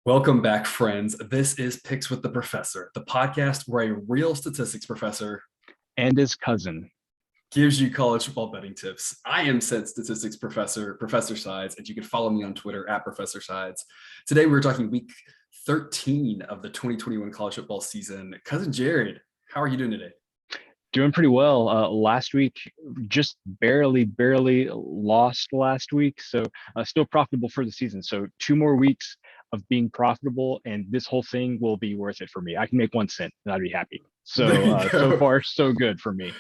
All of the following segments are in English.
Welcome back, friends. This is Picks with the Professor, the podcast where a real statistics professor and his cousin gives you college football betting tips. I am said statistics professor, Professor Sides, and you can follow me on Twitter at Professor Sides. Today, we're talking week 13 of the 2021 college football season. Cousin Jared, how are you doing today? doing pretty well. Last week, just barely lost last week, so still profitable for the season. So 2 more weeks of being profitable, and this whole thing will be worth it for me. I can make 1 cent, and I'd be happy. There you So go. far, so good for me.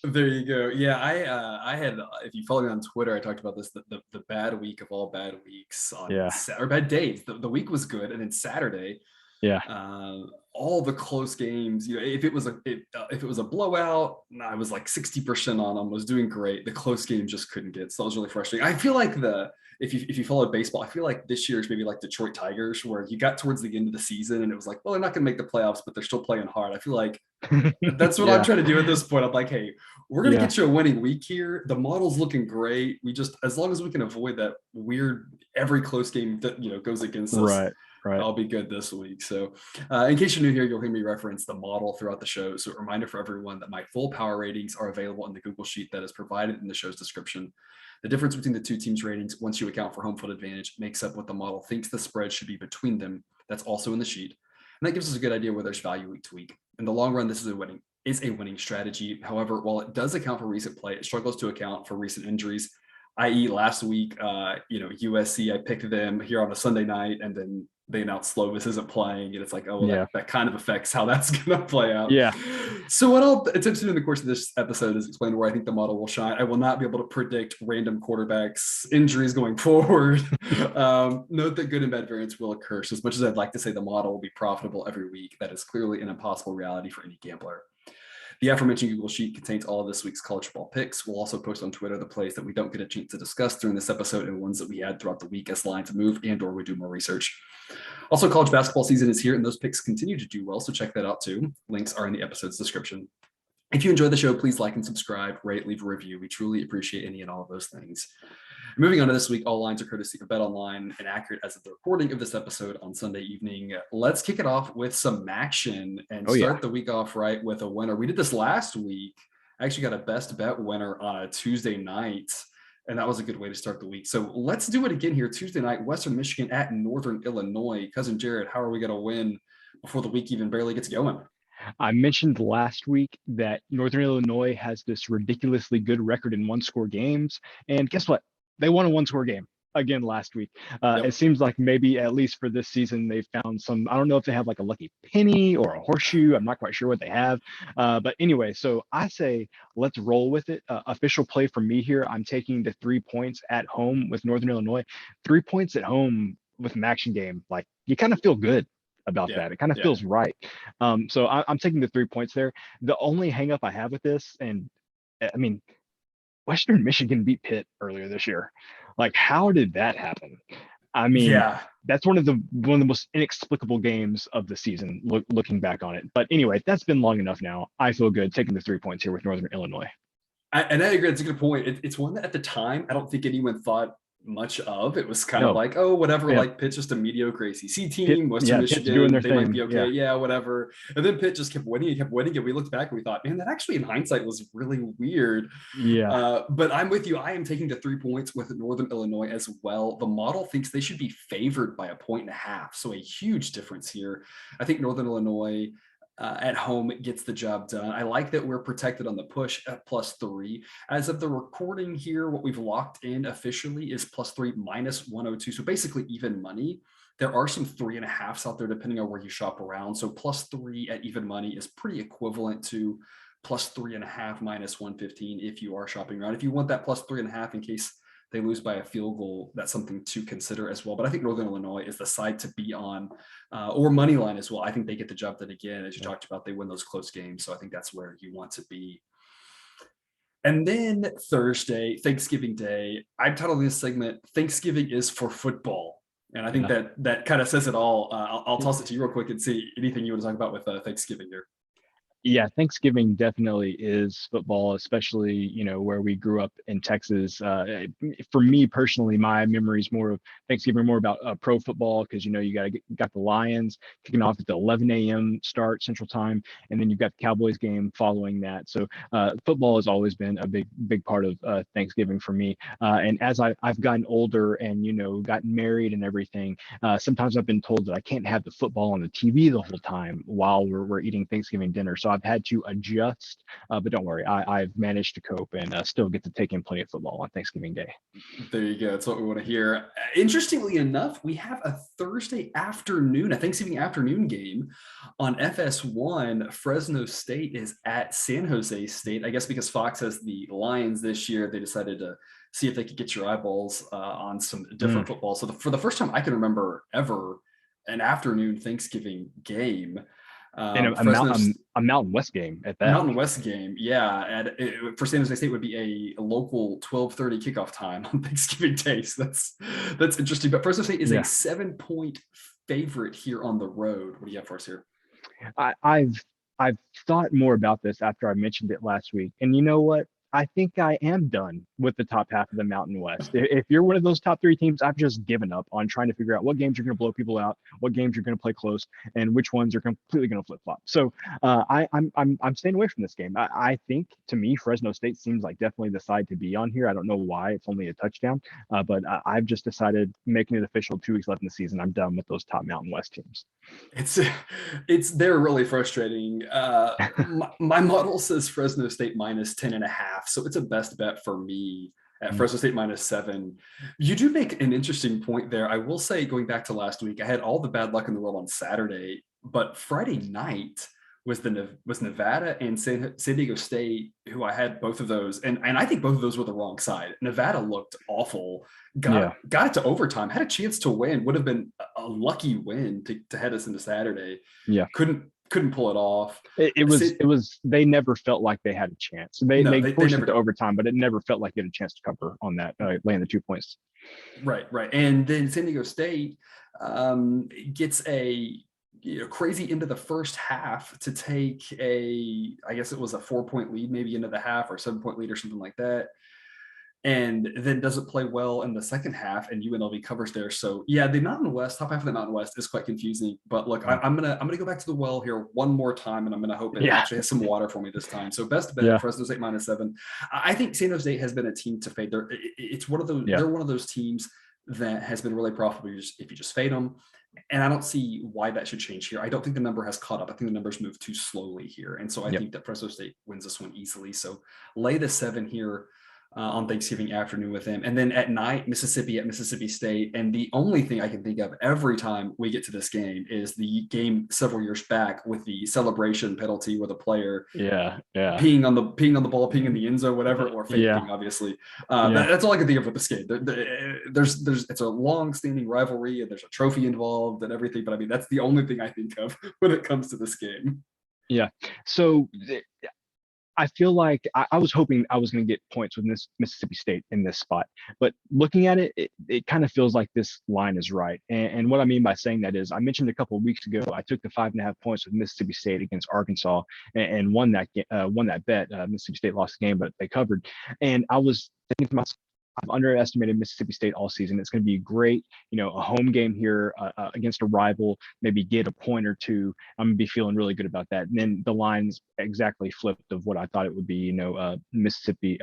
There you go. Yeah, I had, if you follow me on Twitter, I talked about this, the bad week of all bad weeks on Yeah, or bad days. The week was good, and then Saturday, yeah, uh, all the close games. If it was if it was a blowout, I was like 60% on them. Was doing great. The close game just couldn't get. So that was really frustrating. I feel like if you followed baseball, I feel like this year's maybe like Detroit Tigers, where you got towards the end of the season and it was like, well, they're not going to make the playoffs, but they're still playing hard. I feel like that's what I'm yeah, trying to do at this point. I'm like, hey, we're going to yeah. get you a winning week here. The model's looking great. We just, as long as we can avoid that weird every close game that goes against us, Right, right. I'll be good this week. So, in case you're new here, you'll hear me reference the model throughout the show. So, a reminder for everyone that my full power ratings are available in the Google Sheet that is provided in the show's description. The difference between the two teams' ratings, once you account for home field advantage, makes up what the model thinks the spread should be between them. That's also in the sheet. And that gives us a good idea where there's value week to week. In the long run, this is a winning strategy. However, while it does account for recent play, it struggles to account for recent injuries, i.e. last week, USC, I picked them here on a Sunday night, and then they announced Slovis isn't playing, and it's like, oh, well, Yeah, that kind of affects how that's going to play out. yeah. So what I'll attempt to do in the course of this episode is explain where I think the model will shine. I will not be able to predict random quarterbacks' injuries going forward. Note that good and bad variance will occur. So as much as I'd like to say the model will be profitable every week, that is clearly an impossible reality for any gambler. The aforementioned Google Sheet contains all of this week's college football picks. We'll also post on Twitter the plays that we don't get a chance to discuss during this episode and ones that we had throughout the week as lines move and or we do more research. Also, college basketball season is here and those picks continue to do well, so check that out too. Links are in the episode's description. If you enjoy the show, please like and subscribe, rate, leave a review. We truly appreciate any and all of those things. Moving on to this week, all lines are courtesy of BetOnline and accurate as of the recording of this episode on Sunday evening. Let's kick it off with some MACTION and Oh yeah. start the week off right with a winner. We did this last week. I actually got a best bet winner on a Tuesday night, and that was a good way to start the week. So let's do it again here. Tuesday night, Western Michigan at Northern Illinois. Cousin Jared, how are we going to win before the week even barely gets going? I mentioned last week that Northern Illinois has this ridiculously good record in one-score games, and guess what? They won a one-score game again last week. It Yep. seems like maybe at least for this season they found some. I don't know if they have like a lucky penny or a horseshoe. I'm not quite sure what they have, but anyway. So I say let's roll with it. Official play from me here. I'm taking the 3 points at home with Northern Illinois. 3 points at home with an action game, like you kind of feel good about Yeah. that. It kind of Yeah. feels right. So I'm taking the 3 points there. The only hang up I have with this, and I mean, Western Michigan beat Pitt earlier this year. Like, how did that happen? I mean, Yeah. that's one of the most inexplicable games of the season, looking back on it. But anyway, that's been long enough now. I feel good taking the 3 points here with Northern Illinois. And I agree. It's a good point. It's one that at the time, I don't think anyone thought much of. It was kind of No, like, oh, whatever, yeah, like Pitt's just a mediocre ACC Pitt, team, Western yeah, Pitt's doing Michigan, their they might thing. be okay. Yeah, Yeah, whatever. And then Pitt just kept winning. And we looked back and we thought, man, that actually in hindsight was really weird. yeah, But I'm with you. I am taking the 3 points with Northern Illinois as well. The model thinks they should be favored by 1.5. So a huge difference here. I think Northern Illinois at home gets the job done. I like that we're protected on the push at +3. As of the recording here, what we've locked in officially is +3 minus 102. So basically even money. There are some 3.5s out there depending on where you shop around. So +3 at even money is pretty equivalent to +3.5 minus 115 if you are shopping around. If you want that +3.5 in case they lose by a field goal, that's something to consider as well. But I think Northern Illinois is the side to be on, or money line as well. I think they get the job done again. As you yeah. talked about, they win those close games. So I think that's where you want to be. And then Thursday, Thanksgiving Day, I'm titling this segment, Thanksgiving is for football. And I think Yeah. that kind of says it all. I'll toss it to you real quick and see anything you want to talk about with Thanksgiving here. Yeah, Thanksgiving definitely is football, especially, where we grew up in Texas. For me personally, my memories more of Thanksgiving more about pro football because got the Lions kicking off at the 11 a.m. start Central Time, and then you've got the Cowboys game following that. So football has always been a big part of Thanksgiving for me. And as I've gotten older and gotten married and everything, sometimes I've been told that I can't have the football on the TV the whole time while we're eating Thanksgiving dinner. So I've had to adjust, but don't worry, I've managed to cope and still get to take in plenty of football on Thanksgiving Day. There you go. That's what we want to hear. Interestingly enough, we have a Thursday afternoon, a Thanksgiving afternoon game on FS1. Fresno State is at San Jose State. I guess because Fox has the Lions this year, they decided to see if they could get your eyeballs on some different football. So for the first time I can remember ever, an afternoon Thanksgiving game. And a Mountain West game at that. Mountain West game, yeah. And for San Jose State would be a local 12:30 kickoff time on Thanksgiving Day. So that's interesting. But Fresno State is a 7-point favorite here on the road. What do you have for us here? I've thought more about this after I mentioned it last week, and you know what? I think I am done with the top half of the Mountain West. If you're one of those top three teams, I've just given up on trying to figure out what games you're going to blow people out, what games you're going to play close, and which ones are completely going to flip flop. So I'm staying away from this game. I think to me, Fresno State seems like definitely the side to be on here. I don't know why it's only a touchdown, but I've just decided, making it official, 2 weeks left in the season, I'm done with those top Mountain West teams. They're really frustrating. My model says Fresno State minus 10.5. So it's a best bet for me at Fresno State minus 7. You do make an interesting point there. I will say, going back to last week, I had all the bad luck in the world on Saturday, but Friday night was Nevada and San Diego State, who I had both of those. And I think both of those were the wrong side. Nevada looked awful, got it to overtime, had a chance to win, would have been a lucky win to head us into Saturday. Yeah. Couldn't pull it off. It was they never felt like they had a chance. They pushed it to overtime, but it never felt like they had a chance to cover on that, laying the 2 points. Right. And then San Diego State gets a crazy into the first half to take I guess it was a 4-point lead, maybe into the half, or 7-point lead or something like that. And then doesn't play well in the second half, and UNLV covers there. So yeah, the Mountain West, top half of the Mountain West is quite confusing. But look, I'm gonna go back to the well here one more time, and I'm gonna hope it actually has some water for me this time. So best bet, Fresno State minus 7. I think San Jose State has been a team to fade. It's one of those. They're one of those teams that has been really profitable if you just fade them. And I don't see why that should change here. I don't think the number has caught up. I think the numbers move too slowly here. And so I think that Fresno State wins this one easily. So lay the 7 here on Thanksgiving afternoon with them. And then at night, Mississippi at Mississippi State. And the only thing I can think of every time we get to this game is the game several years back with the celebration penalty where the player peeing on the ball, peeing in the end zone, whatever, or faking, obviously. That's all I can think of with this game. It's a long-standing rivalry, and there's a trophy involved and everything. But I mean, that's the only thing I think of when it comes to this game. Yeah. So I feel like I was hoping I was going to get points with Mississippi State in this spot, but looking at it, it kind of feels like this line is right. And what I mean by saying that is, I mentioned a couple of weeks ago, I took the 5.5 points with Mississippi State against Arkansas and won that bet. Mississippi State lost the game, but they covered. And I was thinking to myself, I've underestimated Mississippi State all season. It's going to be great, a home game here against a rival, maybe get a point or two. I'm going to be feeling really good about that. And then the line's exactly flipped of what I thought it would be, Mississippi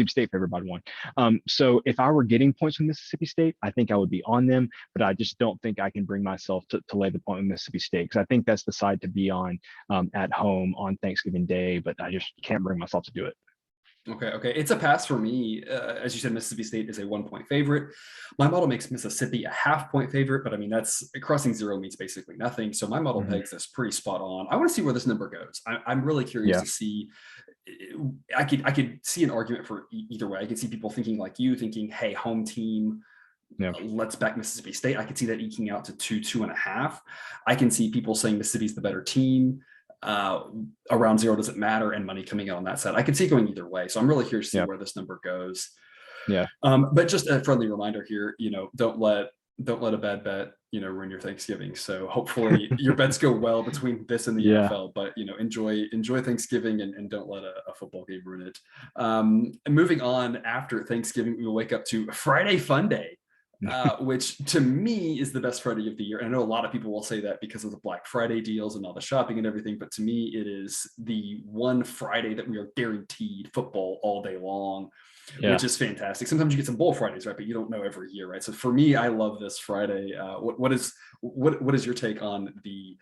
State favored by 1. So if I were getting points from Mississippi State, I think I would be on them, but I just don't think I can bring myself to lay the point with Mississippi State, because I think that's the side to be on at home on Thanksgiving Day, but I just can't bring myself to do it. Okay. It's a pass for me. As you said, Mississippi State is a 1-point favorite. My model makes Mississippi a 0.5-point favorite, but I mean, that's crossing 0 means basically nothing. So my model pegs this pretty spot on. I want to see where this number goes. I'm really curious to see. I could see an argument for either way. I could see people thinking, hey, home team, let's back Mississippi State. I could see that eking out to 2.5. I can see people saying Mississippi's the better team. Around 0 doesn't matter, and money coming out on that side. I could see it going either way. So I'm really curious to see where this number goes. But just a friendly reminder here, don't let don't let a bad bet, ruin your Thanksgiving. So hopefully your bets go well between this and the Yeah. NFL, but enjoy Thanksgiving and don't let a football game ruin it. And moving on, after Thanksgiving, we will wake up to Friday Fun Day. Which to me is the best Friday of the year. And I know a lot of people will say that because of the Black Friday deals and all the shopping and everything, but to me, it is the one Friday that we are guaranteed football all day long, which is fantastic. Sometimes you get some bowl Fridays, right? But you don't know every year, right? So for me, I love this Friday. What is your take on the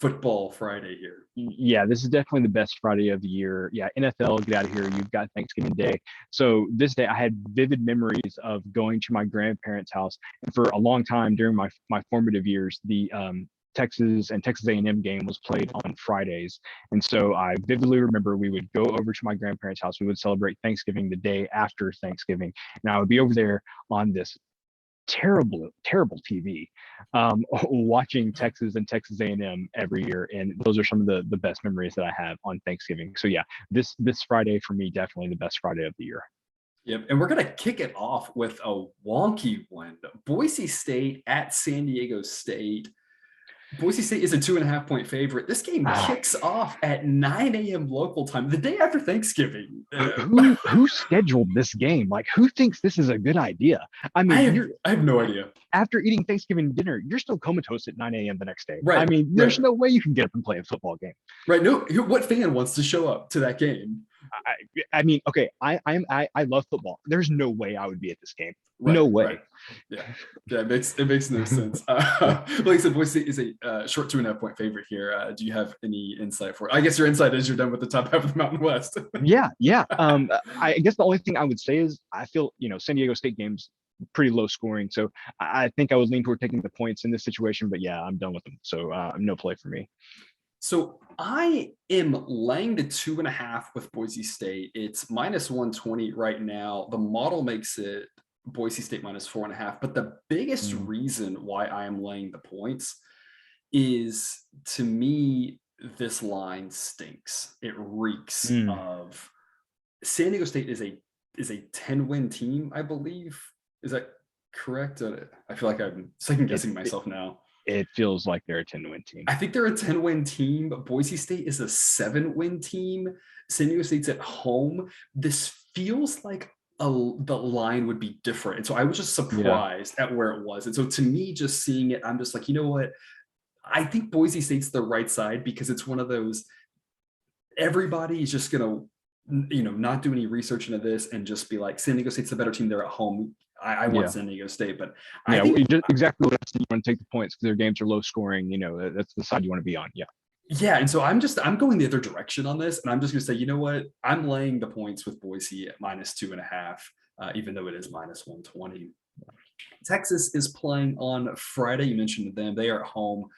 football Friday here? Yeah, this is definitely the best Friday of the year. Yeah, NFL, get out of here. You've got Thanksgiving Day. So this day, I had vivid memories of going to my grandparents' house. And for a long time during my formative years, the Texas and Texas A&M game was played on Fridays. And so I vividly remember we would go over to my grandparents' house. We would celebrate Thanksgiving the day after Thanksgiving. And I would be over there on this terrible TV, watching Texas and Texas A&M every year, and those are some of the best memories that I have on Thanksgiving. So yeah, this Friday for me, definitely the best Friday of the year. Yep, and we're gonna kick it off with a wonky one. Boise State at San Diego State. Boise State is a 2.5-point favorite. This game kicks off at 9 a.m. local time, the day after Thanksgiving. Who scheduled this game? Like, who thinks this is a good idea? I mean, I have no idea. After eating Thanksgiving dinner, you're still comatose at 9 a.m. the next day. Right. I mean, there's no way you can get up and play a football game. Right. No. What fan wants to show up to that game? I mean, okay, I love football. There's no way I would be at this game. Right, no way. Right. Yeah, it makes no sense. Like I said, Boise is a short 2.5-point favorite here. Do you have any insight for it? I guess your insight is you're done with the top half of the Mountain West. Yeah. I guess the only thing I would say is I feel San Diego State games pretty low scoring, so I think I would lean toward taking the points in this situation. But yeah, I'm done with them. So no play for me. So I am laying the 2.5 with Boise State. It's -120 right now. The model makes it Boise State -4.5. But the biggest reason why I am laying the points is, to me, this line stinks. It reeks of San Diego State is a 10-win team, I believe. Is that correct? I feel like I'm second guessing myself now. It feels like they're a 10-win team. I think they're a 10-win team, but Boise State is a 7-win team. San Diego State's at home. This feels like the line would be different. And so I was just surprised at where it was. And so to me, just seeing it, I'm just like, you know what? I think Boise State's the right side, because it's one of those, everybody is just going to, not do any research into this and just be like, San Diego State's the better team. They're at home. I want San Diego State, but I think exactly what you want to take the points because their games are low scoring. That's the side you want to be on. Yeah. And so I'm going the other direction on this, and I'm just going to say, you know what? I'm laying the points with Boise at -2.5, even though it is -120. Texas is playing on Friday. You mentioned them. They are at home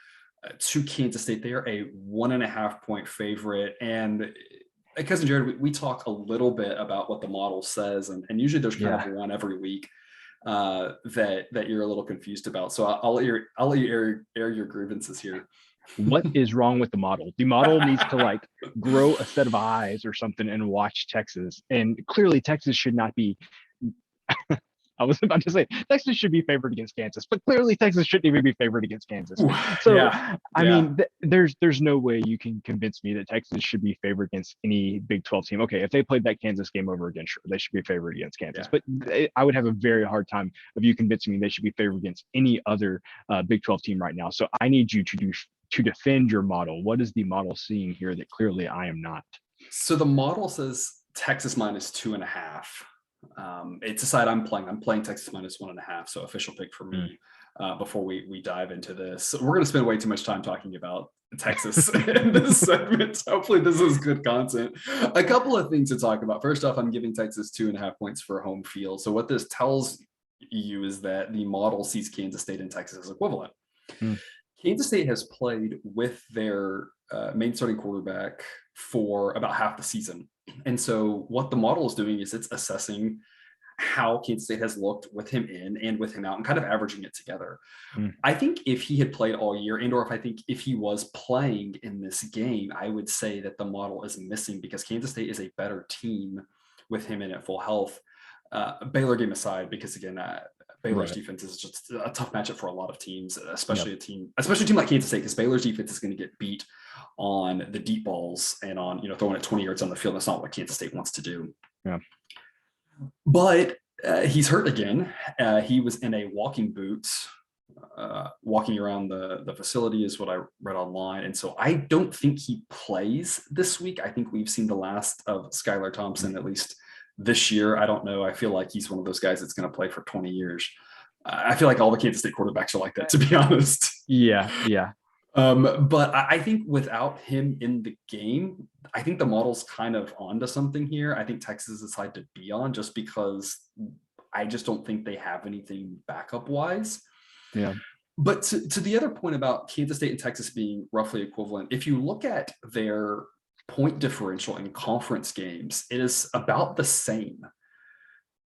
to Kansas State. They are a 1.5-point favorite. And Cousin Jared, we talk a little bit about what the model says, and usually there's kind of one every week that you're a little confused about. So I'll let you air your grievances here. What is wrong with the model? The model needs to grow a set of eyes or something and watch Texas. And clearly Texas should not be I was about to say Texas should be favored against Kansas, but clearly Texas shouldn't even be favored against Kansas. So I mean, there's no way you can convince me that Texas should be favored against any Big 12 team. Okay, if they played that Kansas game over again, sure, they should be favored against Kansas. But I would have a very hard time of you convincing me they should be favored against any other Big 12 team right now. So I need you to defend your model. What is the model seeing here that clearly I am not? So the model says Texas -2.5. It's a side I'm playing. I'm playing Texas -1.5, so official pick for me. Before we dive into this, so we're going to spend way too much time talking about Texas in this segment. Hopefully this is good content. A couple of things to talk about. First off, I'm giving Texas 2.5 points for home field. So what this tells you is that the model sees Kansas State and Texas as equivalent. Kansas State has played with their main starting quarterback for about half the season. And so what the model is doing is it's assessing how Kansas State has looked with him in and with him out and kind of averaging it together. I think if he had played all year, and or if he was playing in this game, I would say that the model is missing, because Kansas State is a better team with him in at full health. Baylor game aside, because again, Baylor's Right. defense is just a tough matchup for a lot of teams, especially a team like Kansas State, because Baylor's defense is going to get beat on the deep balls and on, throwing it 20 yards on the field. That's not what Kansas State wants to do. Yeah. But he's hurt again. He was in a walking boot, walking around the facility is what I read online. And so I don't think he plays this week. I think we've seen the last of Skylar Thompson, at least this year. I don't know. I feel like he's one of those guys that's going to play for 20 years. I feel like all the Kansas State quarterbacks are like that, to be honest. Yeah. Yeah. But I think without him in the game, I think the model's kind of onto something here. I think Texas decided to be on just because I just don't think they have anything backup wise. Yeah. But to the other point about Kansas State and Texas being roughly equivalent, if you look at their point differential in conference games, it is about the same.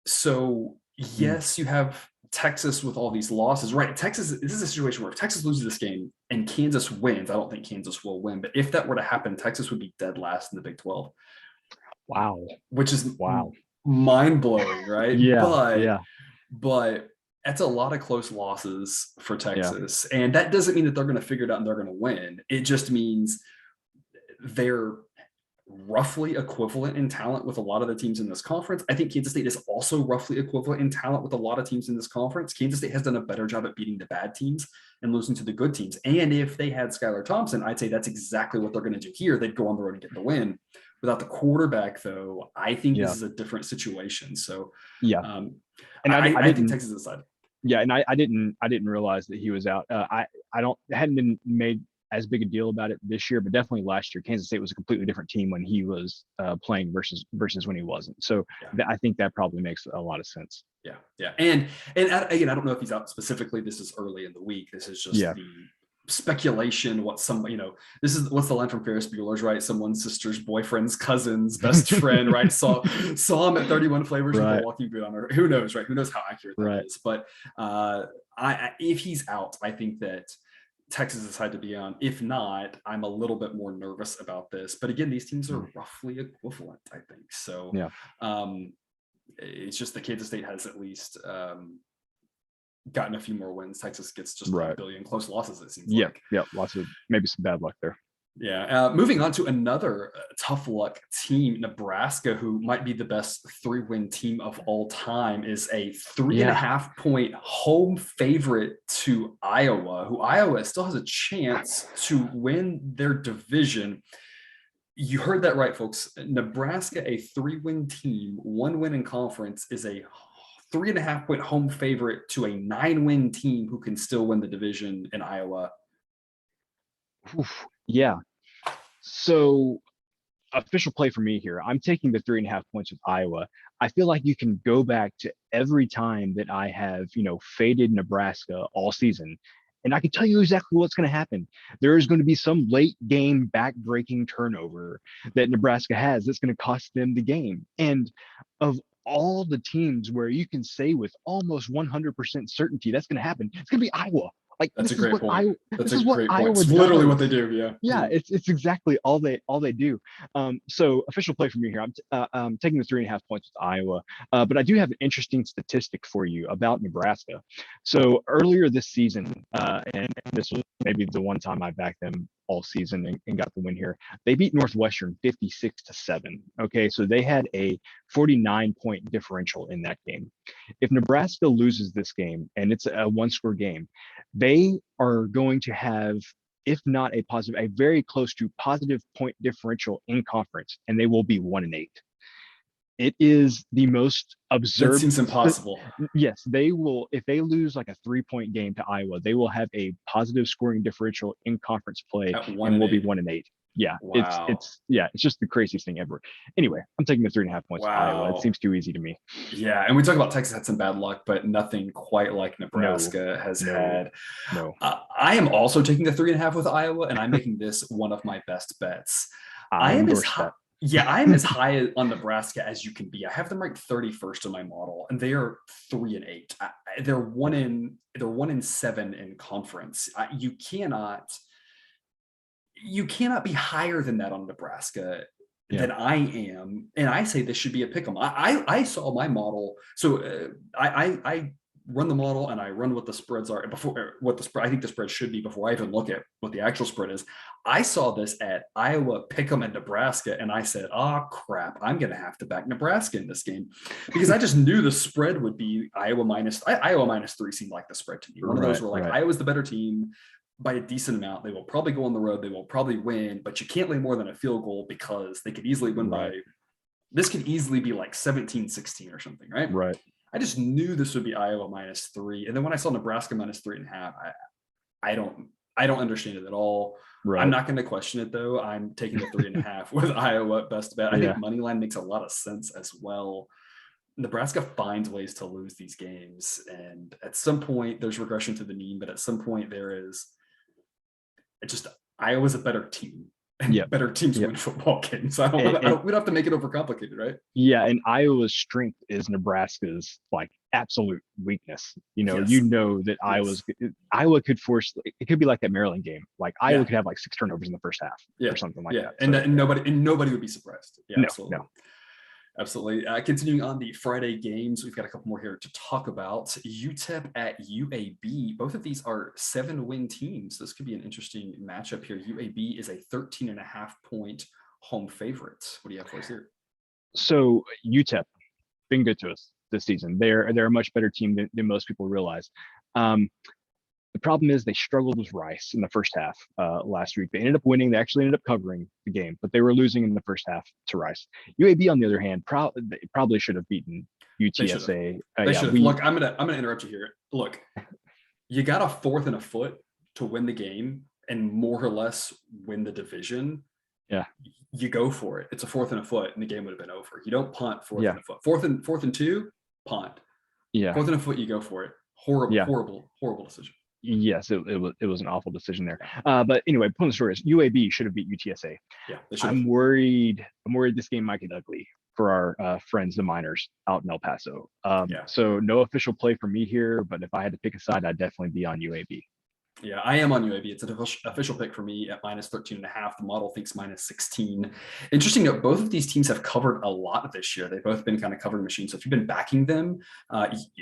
So yes, you have Texas with all these losses, right? Texas, this is a situation where if Texas loses this game and Kansas wins, I don't think Kansas will win. But if that were to happen, Texas would be dead last in the Big 12. Wow. Which is mind blowing, right? Yeah. But that's a lot of close losses for Texas. Yeah. And that doesn't mean that they're going to figure it out and they're going to win. It just means they're roughly equivalent in talent with a lot of the teams in this conference. I think Kansas State is also roughly equivalent in talent with a lot of teams in this conference. Kansas State has done a better job at beating the bad teams and losing to the good teams. And if they had Skylar Thompson, I'd say that's exactly what they're going to do here. They'd go on the road and get the win. Without the quarterback, though, I think this is a different situation. So, and I think Texas decided. Yeah, and I didn't realize that he was out. It hadn't been made as big a deal about it this year, but definitely last year, Kansas State was a completely different team when he was playing versus when he wasn't. So I think that probably makes a lot of sense. Yeah. And again, I don't know if he's out specifically. This is early in the week. This is just the speculation. What's the line from Ferris Bueller's, right? Someone's sister's boyfriend's cousin's best friend, right? Saw him at 31 Flavors with a walking boot on her. Who knows, right? Who knows how accurate that is? But if he's out, I think that Texas decided to be on. If not, I'm a little bit more nervous about this. But again, these teams are roughly equivalent, I think. So it's just that Kansas State has at least gotten a few more wins. Texas gets just a billion close losses, it seems like. Yeah, lots of maybe some bad luck there. Yeah. Moving on to another tough luck team, Nebraska, who might be the best 3-win team of all time, is a 3.5 point home favorite to Iowa, who Iowa still has a chance to win their division. You heard that right, folks. Nebraska, a 3-win team, 1 win in conference, is a 3.5 point home favorite to a 9-win team who can still win the division in Iowa. Yeah. So official play for me here. I'm taking the 3.5 points with Iowa. I feel like you can go back to every time that I have, faded Nebraska all season, and I can tell you exactly what's going to happen. There is going to be some late game back-breaking turnover that Nebraska has that's going to cost them the game. And of all the teams where you can say with almost 100% certainty that's going to happen, it's going to be Iowa. Like, that's a great point. That's a great point. It's literally what they do. Yeah. It's exactly all they do. So official play for me here. I'm taking the 3.5 points with Iowa, but I do have an interesting statistic for you about Nebraska. So earlier this season, and this was maybe the one time I backed them all season and got the win here. They beat Northwestern 56-7. Okay, so they had a 49-point differential in that game. If Nebraska loses this game and it's a 1-score game, they are going to have, if not a very close to positive point differential in conference, and they will be 1-8. It is the most absurd. That seems impossible. Yes, they will. If they lose like a 3-point game to Iowa, they will have a positive scoring differential in conference play and will be 1-8. Yeah, wow. It's just the craziest thing ever. Anyway, I'm taking the 3.5 points to Iowa. It seems too easy to me. Yeah, and we talk about Texas had some bad luck, but nothing quite like Nebraska has had. No. I am also taking the 3.5 with Iowa, and I'm making this one of my best bets. I am as high on Nebraska as you can be. I have them ranked 31st in my model, and they are 3-8. They're 1-7 in conference. You cannot be higher than that on Nebraska than I am, and I say this should be a pick 'em. I saw my model, so I run the model and I run what the spreads are before what the spread I think the spread should be before I even look at what the actual spread is. I saw this at Iowa, Pick'em, and Nebraska, and I said, "Oh crap, I'm gonna have to back Nebraska in this game," because I just knew the spread would be Iowa -3 seemed like the spread to me. One of those where like Iowa's the better team by a decent amount. They will probably go on the road. They will probably win, but you can't lay more than a field goal because they could easily win by. This could easily be like 17-16 or something, right? Right. I just knew this would be Iowa -3. And then when I saw Nebraska -3.5, I don't understand it at all. Right. I'm not going to question it though. I'm taking the 3.5 with Iowa best bet. I think money line makes a lot of sense as well. Nebraska finds ways to lose these games. And at some point there's regression to the mean, but at some point there is Iowa's a better team. And better teams win football games. So we don't have to make it overcomplicated, right? Yeah, and Iowa's strength is Nebraska's like absolute weakness. You know that Iowa could force. It could be like that Maryland game. Like Iowa could have like 6 turnovers in the first half or something like that. And nobody would be surprised. Yeah, no, absolutely. No. Absolutely. Continuing on the Friday games, we've got a couple more here to talk about. UTEP at UAB. Both of these are 7-win teams. This could be an interesting matchup here. UAB is a 13.5-point home favorite. What do you have for us here? So UTEP been good to us this season. They're a much better team than most people realize. The problem is they struggled with Rice in the first half last week. They ended up winning. They actually ended up covering the game, but they were losing in the first half to Rice. UAB, on the other hand, they probably should have beaten UTSA. They should have. Look, I'm gonna interrupt you here. Look, you got a 4th and a foot to win the game and more or less win the division. Yeah, you go for it. It's a 4th and a foot, and the game would have been over. You don't punt 4th and a foot. Fourth and 2, punt. Yeah, 4th and a foot, you go for it. Horrible decision. Yes, it was an awful decision there. But anyway, point of the story is UAB should have beat UTSA. Yeah, I'm worried this game might get ugly for our friends, the Miners, out in El Paso. So no official play for me here, but if I had to pick a side, I'd definitely be on UAB. Yeah, I am on UAB. It's an official pick for me at -13.5. The model thinks -16. Interesting note, both of these teams have covered a lot this year. They've both been kind of covering machines. So if you've been backing them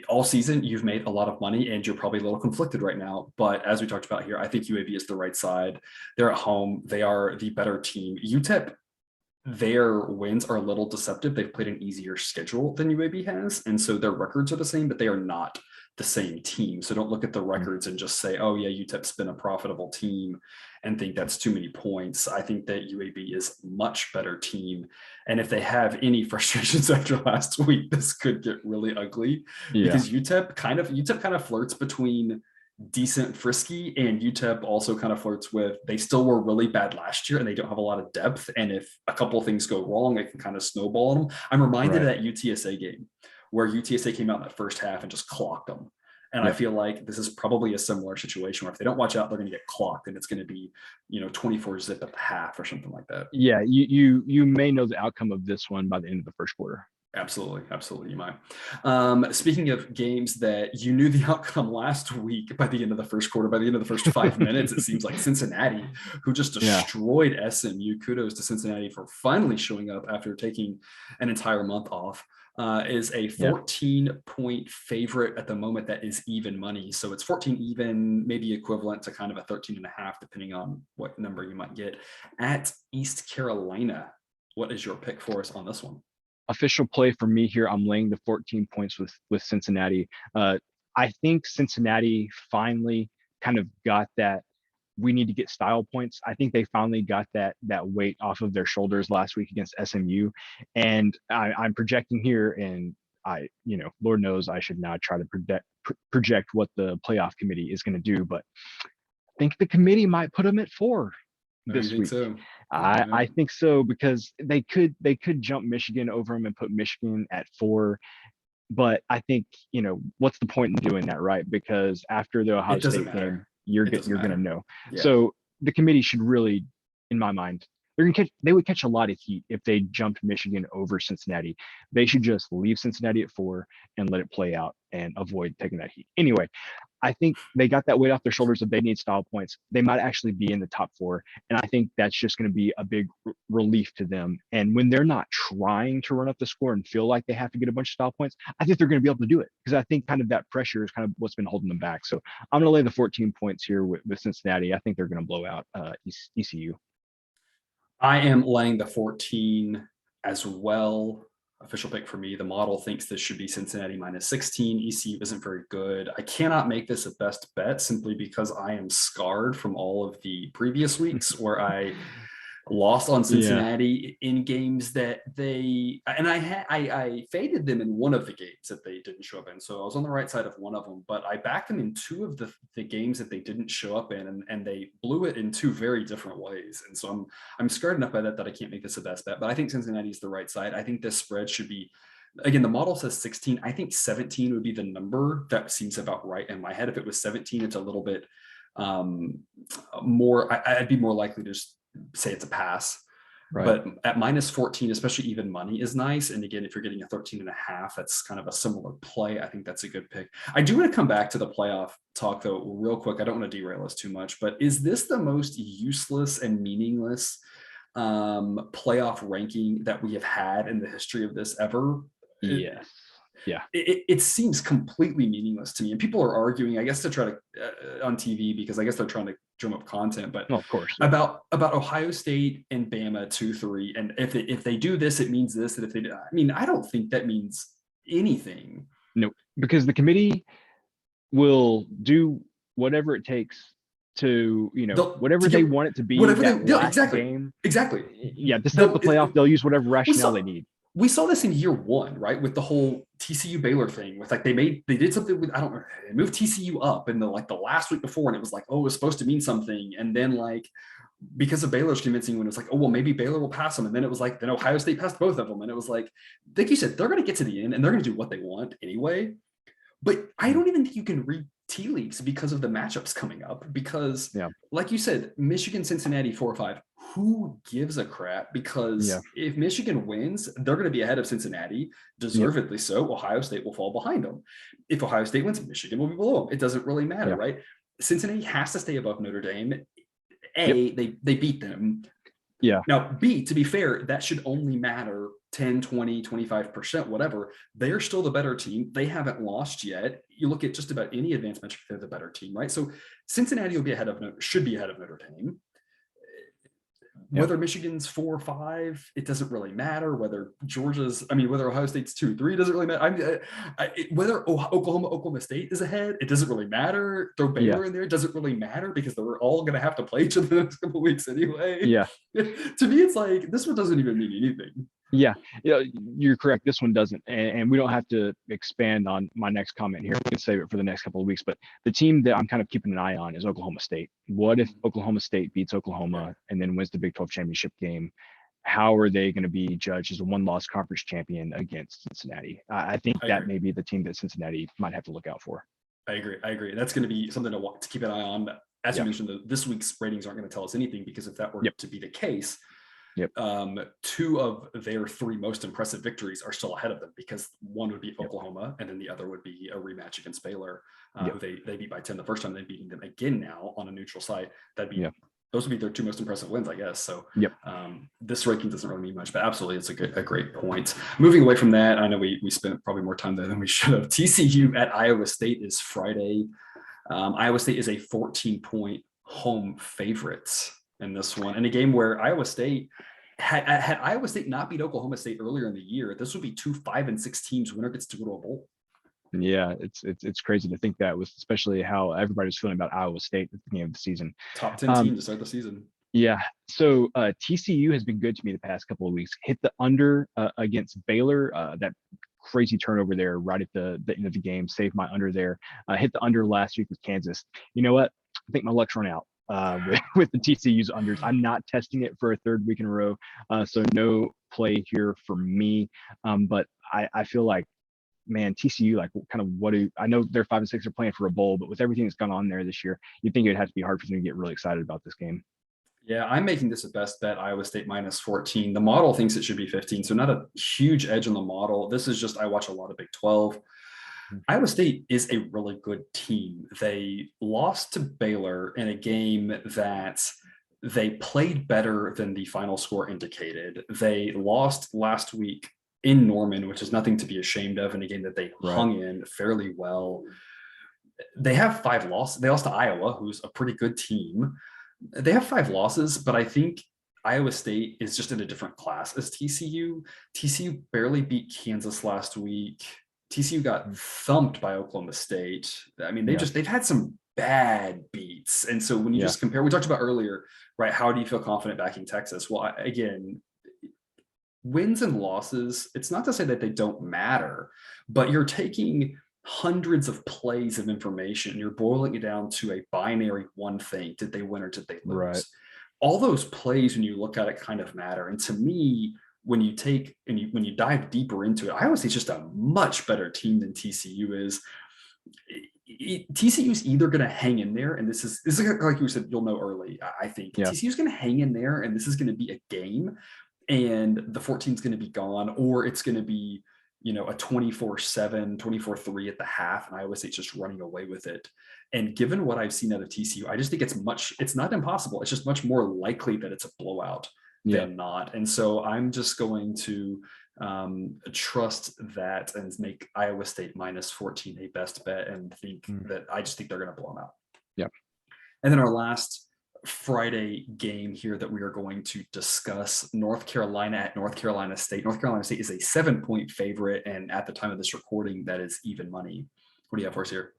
all season, you've made a lot of money and you're probably a little conflicted right now. But as we talked about here, I think UAB is the right side. They're at home. They are the better team. UTEP, their wins are a little deceptive. They've played an easier schedule than UAB has. And so their records are the same, but they are not the same team. So don't look at the records and just say, oh yeah, UTEP's been a profitable team and think that's too many points. I think that UAB is a much better team. And if they have any frustrations after last week, this could get really ugly because UTEP kind of flirts between decent frisky, and UTEP also kind of flirts with they still were really bad last year and they don't have a lot of depth. And if a couple of things go wrong, it can kind of snowball on them. I'm reminded of that UTSA game where UTSA came out in that first half and just clocked them. And I feel like this is probably a similar situation where if they don't watch out, they're going to get clocked and it's going to be, 24-zip at the half or something like that. Yeah, you may know the outcome of this one by the end of the first quarter. Absolutely, you might. Speaking of games that you knew the outcome last week by the end of the first quarter, by the end of the first 5 minutes, it seems like Cincinnati, who just destroyed SMU. Kudos to Cincinnati for finally showing up after taking an entire month off. Is a 14-point favorite at the moment that is even money. So it's 14 even, maybe equivalent to kind of a 13.5, depending on what number you might get. At East Carolina, what is your pick for us on this one? Official play for me here, I'm laying the 14 points with Cincinnati. I think Cincinnati finally kind of got that we need to get style points. I think they finally got that weight off of their shoulders last week against SMU. And I'm projecting here, and Lord knows I should not try to project what the playoff committee is going to do, but I think the committee might put them at 4 this week. So? I think so, because they could jump Michigan over them and put Michigan at 4. But I think, what's the point in doing that, right? Because after the Ohio State game, you're going to know. Yeah. So the committee should really, in my mind, they would catch a lot of heat if they jumped Michigan over Cincinnati. They should just leave Cincinnati at 4 and let it play out and avoid taking that heat. Anyway, I think they got that weight off their shoulders if they need style points. They might actually be in the top 4. And I think that's just going to be a big relief to them. And when they're not trying to run up the score and feel like they have to get a bunch of style points, I think they're going to be able to do it, because I think kind of that pressure is kind of what's been holding them back. So I'm going to lay the 14 points here with Cincinnati. I think they're going to blow out ECU. I am laying the 14 as well. Official pick for me. The model thinks this should be Cincinnati minus 16. ECU isn't very good. I cannot make this a best bet simply because I am scarred from all of the previous weeks where I lost on Cincinnati in games that they, and I faded them in one of the games that they didn't show up in. So I was on the right side of one of them, but I backed them in 2 of the games that they didn't show up in, and they blew it in 2 very different ways. And so I'm scared enough by that I can't make this a best bet, but I think Cincinnati is the right side. I think this spread should be, again, the model says 16. I think 17 would be the number that seems about right in my head. If it was 17, it's a little bit more, I'd be more likely to just say it's a pass. Right. But at minus 14, especially even money is nice. And again, if you're getting a 13.5, that's kind of a similar play. I think that's a good pick. I do want to come back to the playoff talk though, real quick. I don't want to derail us too much, but is this the most useless and meaningless playoff ranking that we have had in the history of this ever? Yes. Yeah. It seems completely meaningless to me. And people are arguing, I guess, to try to on TV, because I guess they're trying to drum up content, but of course, about Ohio State and Bama 2-3. And if they do this, it means this. And if they do, I mean, I don't think that means anything. No, because the committee will do whatever it takes to, whatever they want it to be. Whatever exactly. Game. Exactly. Yeah. To set up the playoff, they'll use whatever rationale they need. We saw this in year 1, right? With the whole TCU Baylor thing, with like they did something with, I don't know, they moved TCU up in the last week before, and it was like, oh, it was supposed to mean something. And then because of Baylor's convincing, when it's like, oh, well, maybe Baylor will pass them. And then it was like, then Ohio State passed both of them. And it was like you said, they're going to get to the end and they're going to do what they want anyway. But I don't even think you can read tea leaves because of the matchups coming up, because like you said, Michigan, Cincinnati 4-5, who gives a crap? Because if Michigan wins, they're going to be ahead of Cincinnati, deservedly so. Ohio State will fall behind them. If Ohio State wins, Michigan will be below them. It doesn't really matter, right? Cincinnati has to stay above Notre Dame. They beat them. Yeah. Now, B, to be fair, that should only matter 10, 20, 25%, whatever. They're still the better team. They haven't lost yet. You look at just about any advanced metric, they're the better team, right? So Cincinnati will be should be ahead of Notre Dame. Whether Michigan's 4 or 5, it doesn't really matter. Whether whether Ohio State's 2-3 doesn't really matter. Whether Oklahoma State is ahead, it doesn't really matter. Throw Baylor in there, it doesn't really matter, because they're all going to have to play each other the next couple of weeks anyway. Yeah. To me, it's like, this one doesn't even mean anything. Yeah, you're correct. This one doesn't, and we don't have to expand on my next comment here. We can save it for the next couple of weeks. But the team that I'm kind of keeping an eye on is Oklahoma State. What if Oklahoma State beats Oklahoma and then wins the Big 12 championship game? How are they going to be judged as a one-loss conference champion against Cincinnati? I think that may be the team that Cincinnati might have to look out for. I agree. That's going to be something to keep an eye on. As you mentioned, this week's ratings aren't going to tell us anything, because if that were to be the case, 2 of their 3 most impressive victories are still ahead of them, because one would be Oklahoma and then the other would be a rematch against Baylor, who they beat by 10 the first time. They're beating them again now on a neutral site. Those would be their 2 most impressive wins, I guess. So this ranking doesn't really mean much, but absolutely, it's a great point. Moving away from that, I know we spent probably more time there than we should have. TCU at Iowa State is Friday. Iowa State is a 14-point home favorite in this one, in a game where Iowa State had Iowa State not beat Oklahoma State earlier in the year, this would be 2 5-6 teams. Winner gets to go to a bowl. Yeah, it's crazy to think that, with especially how everybody's feeling about Iowa State at the beginning of the season. Top 10 team to start the season. Yeah. So TCU has been good to me the past couple of weeks. Hit the under against Baylor. That crazy turnover there right at the end of the game saved my under there. Hit the under last week with Kansas. You know what? I think my luck's run out. With the TCU's unders. I'm not testing it for a 3rd week in a row, so no play here for me. But I feel like, man, TCU, kind of I know they're 5 and 6 are playing for a bowl, but with everything that's gone on there this year, you'd think it'd have to be hard for them to get really excited about this game. Yeah, I'm making this a best bet, Iowa State minus 14. The model thinks it should be 15, so not a huge edge on the model. This is just, I watch a lot of Big 12. Iowa State is a really good team. They lost to Baylor in a game that they played better than the final score indicated. They lost last week in Norman, which is nothing to be ashamed of, in a game that they hung in fairly well. They have 5 losses. They lost to Iowa, who's a pretty good team. They have 5 losses, but I think Iowa State is just in a different class as TCU. TCU barely beat Kansas last week. TCU got thumped by Oklahoma State. I mean, they've had some bad beats. And so when you just compare, we talked about earlier, right? How do you feel confident backing Texas? Well, again, wins and losses, it's not to say that they don't matter, but you're taking hundreds of plays of information. You're boiling it down to a binary one thing. Did they win or did they lose? Right. All those plays, when you look at it, kind of matter. And to me, when you take and when you dive deeper into it, Iowa State's just a much better team than TCU is. TCU is either going to hang in there, and this is like you said, you'll know early. I think TCU is going to hang in there, and this is going to be a game, and the 14 is going to be gone, or it's going to be, you know, a 24-7, 24-3 at the half, and Iowa State's just running away with it. And given what I've seen out of TCU, I just think it's not impossible. It's just much more likely that it's a blowout than not. And so I'm just going to trust that and make Iowa State -14 a best bet, and think that I just think they're going to blow them out. And then our last Friday game here that we are going to discuss, North Carolina at North Carolina State. North Carolina State is a 7-point favorite, and at the time of this recording, that is even money. What do you have for us here?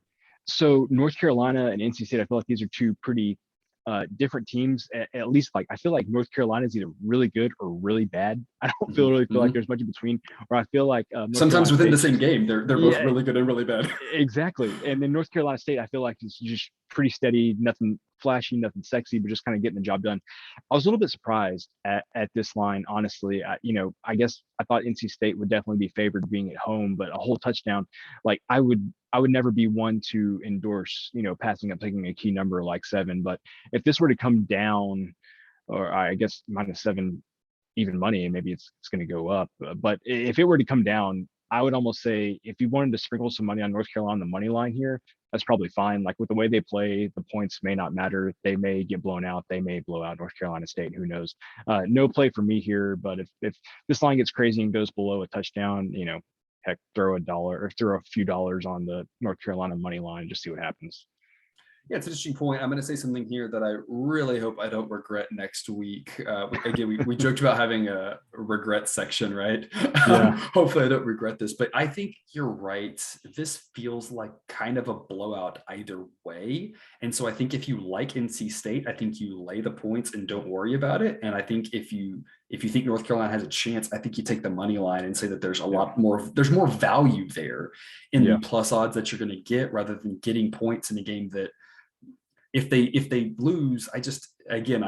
So North Carolina and NC State, I feel like these are two pretty different teams. At least, like, I feel like North Carolina is either really good or really bad. I don't really feel like there's much in between. Or I feel like sometimes within the same game, they're both really good and really bad. Exactly. And then North Carolina State, I feel like it's just pretty steady, nothing flashy, nothing sexy, but just kind of getting the job done. I was a little bit surprised at this line, honestly. I guess I thought NC State would definitely be favored being at home, but a whole touchdown, like I would never be one to endorse, passing up, taking a key number like 7. But if this were to come down, or I guess -7 even money, maybe it's going to go up. But if it were to come down, I would almost say if you wanted to sprinkle some money on North Carolina on the money line here, that's probably fine. Like, with the way they play, the points may not matter. They may get blown out. They may blow out North Carolina State. Who knows? No play for me here. But if this line gets crazy and goes below a touchdown, heck, throw $1 or throw a few dollars on the North Carolina money line, just see what happens. Yeah, it's an interesting point. I'm going to say something here that I really hope I don't regret next week. Again, we joked about having a regret section, right? Yeah. Hopefully I don't regret this, but I think you're right. This feels like kind of a blowout either way. And so I think if you like NC State, I think you lay the points and don't worry about it. And I think if you think North Carolina has a chance, I think you take the money line and say that there's there's more value there in the plus odds that you're going to get, rather than getting points in a game that, if they lose, I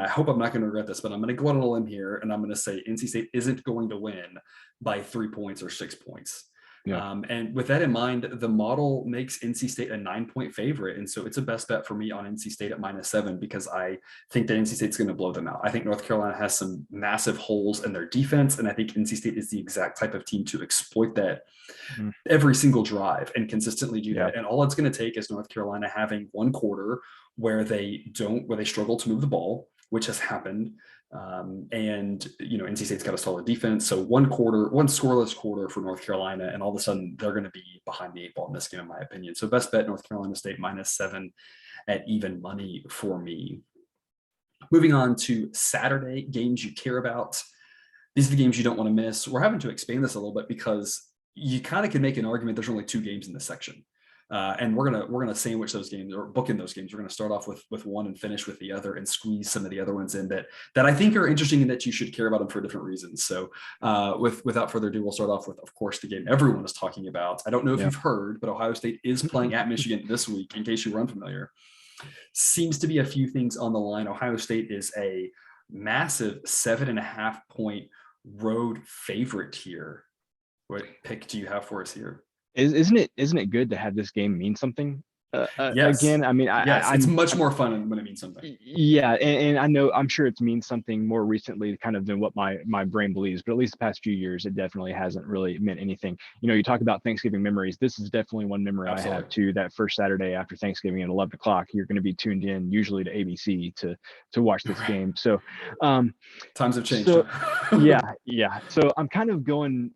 hope I'm not going to regret this, but I'm going to go out on a limb here, and I'm going to say NC State isn't going to win by 3 points or 6 points. And with that in mind, the model makes NC State a 9-point favorite. And so it's a best bet for me on NC State at -7, because I think that NC State's going to blow them out. I think North Carolina has some massive holes in their defense, and I think NC State is the exact type of team to exploit that every single drive and consistently do that. And all it's going to take is North Carolina having one quarter where they struggle to move the ball, which has happened. And NC State's got a solid defense. So one scoreless quarter for North Carolina, and all of a sudden they're going to be behind the 8 ball in this game, in my opinion. So best bet North Carolina State -7 at even money for me. Moving on to Saturday games you care about. These are the games you don't want to miss. We're having to expand this a little bit because you kind of can make an argument there's only 2 games in this section. And we're gonna sandwich those games, or book in those games. We're gonna start off with one and finish with the other, and squeeze some of the other ones in that I think are interesting and that you should care about them for different reasons. So without further ado, we'll start off with, of course, the game everyone is talking about. I don't know if you've heard, but Ohio State is playing at Michigan this week, in case you were unfamiliar. Seems to be a few things on the line. Ohio State is a massive 7.5-point road favorite here. What pick do you have for us here? Isn't it good to have this game mean something? Yes. Again, I mean, Yes. It's much more fun when it means something. yeah, and I know I'm sure it's means something more recently kind of than what my brain believes, but at least the past few years it definitely hasn't really meant anything. You talk about Thanksgiving memories. This is definitely one memory I have Absolutely. too. That first Saturday after Thanksgiving at 11 o'clock, you're going to be tuned in usually to ABC to watch this Right. game. So um Times have changed, so huh? yeah. So I'm kind of going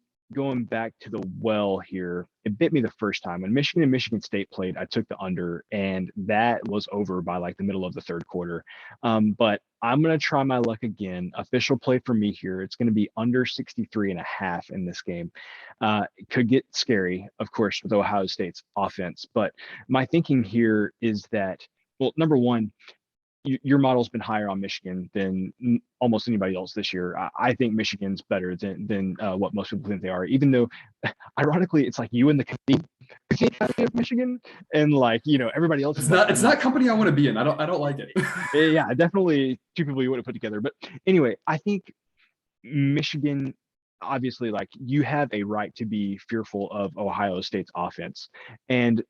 back to the well here. It bit me the first time when Michigan and Michigan State played. I took the under, and that was over by like the middle of the third quarter. But I'm gonna try my luck again. Official play for me here. It's gonna be under 63.5 in this game. It could get scary, of course, with Ohio State's offense. But my thinking here is that, well, number one, your model's been higher on Michigan than almost anybody else this year. I think Michigan's better than what most people think they are, even though ironically it's like you and the Academy of Michigan, and like everybody else is like, It's not company I want to be in. I don't like it. yeah, definitely two people you would have put together. But anyway, I think Michigan, obviously, like, you have a right to be fearful of Ohio State's offense, and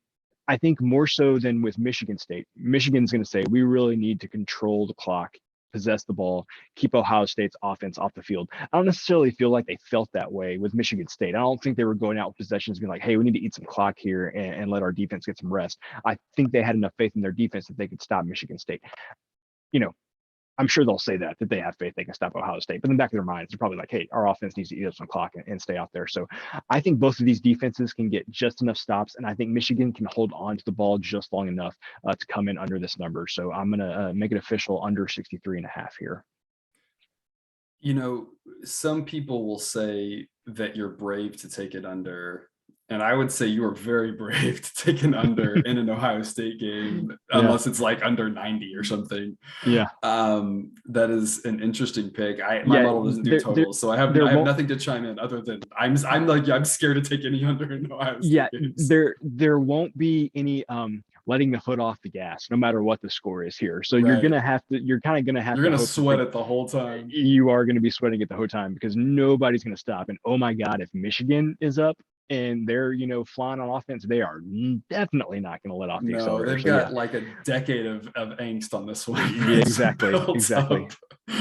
I think more so than with Michigan State. Michigan's going to say, we really need to control the clock, possess the ball, keep Ohio State's offense off the field. I don't necessarily feel like they felt that way with Michigan State. I don't think they were going out with possessions being like, hey, we need to eat some clock here and let our defense get some rest. I think they had enough faith in their defense that they could stop Michigan State. You know, I'm sure they'll say that they have faith they can stop Ohio State, but in the back of their minds, they're probably like, hey, our offense needs to eat up some clock and stay out there. So I think both of these defenses can get just enough stops, and I think Michigan can hold on to the ball just long enough to come in under this number. So I'm going to make it official under 63.5 here. Some people will say that you're brave to take it under. And I would say you are very brave to take an under in an Ohio State game, Yeah. unless it's like under 90 or something. Yeah. That is an interesting pick. My Yeah. model doesn't do totals, so I have nothing to chime in other than I'm like, yeah, I'm scared to take any under in Ohio State games. There won't be any letting the foot off the gas no matter what the score is here. So Right. you're kind of gonna have You're to gonna hope sweat it the whole time. you are going to be sweating it the whole time because nobody's going to stop. And oh my God, if Michigan is up and they're flying on offense, they are definitely not going to let off the accelerator. They've got like a decade of angst on this one. Yeah, exactly.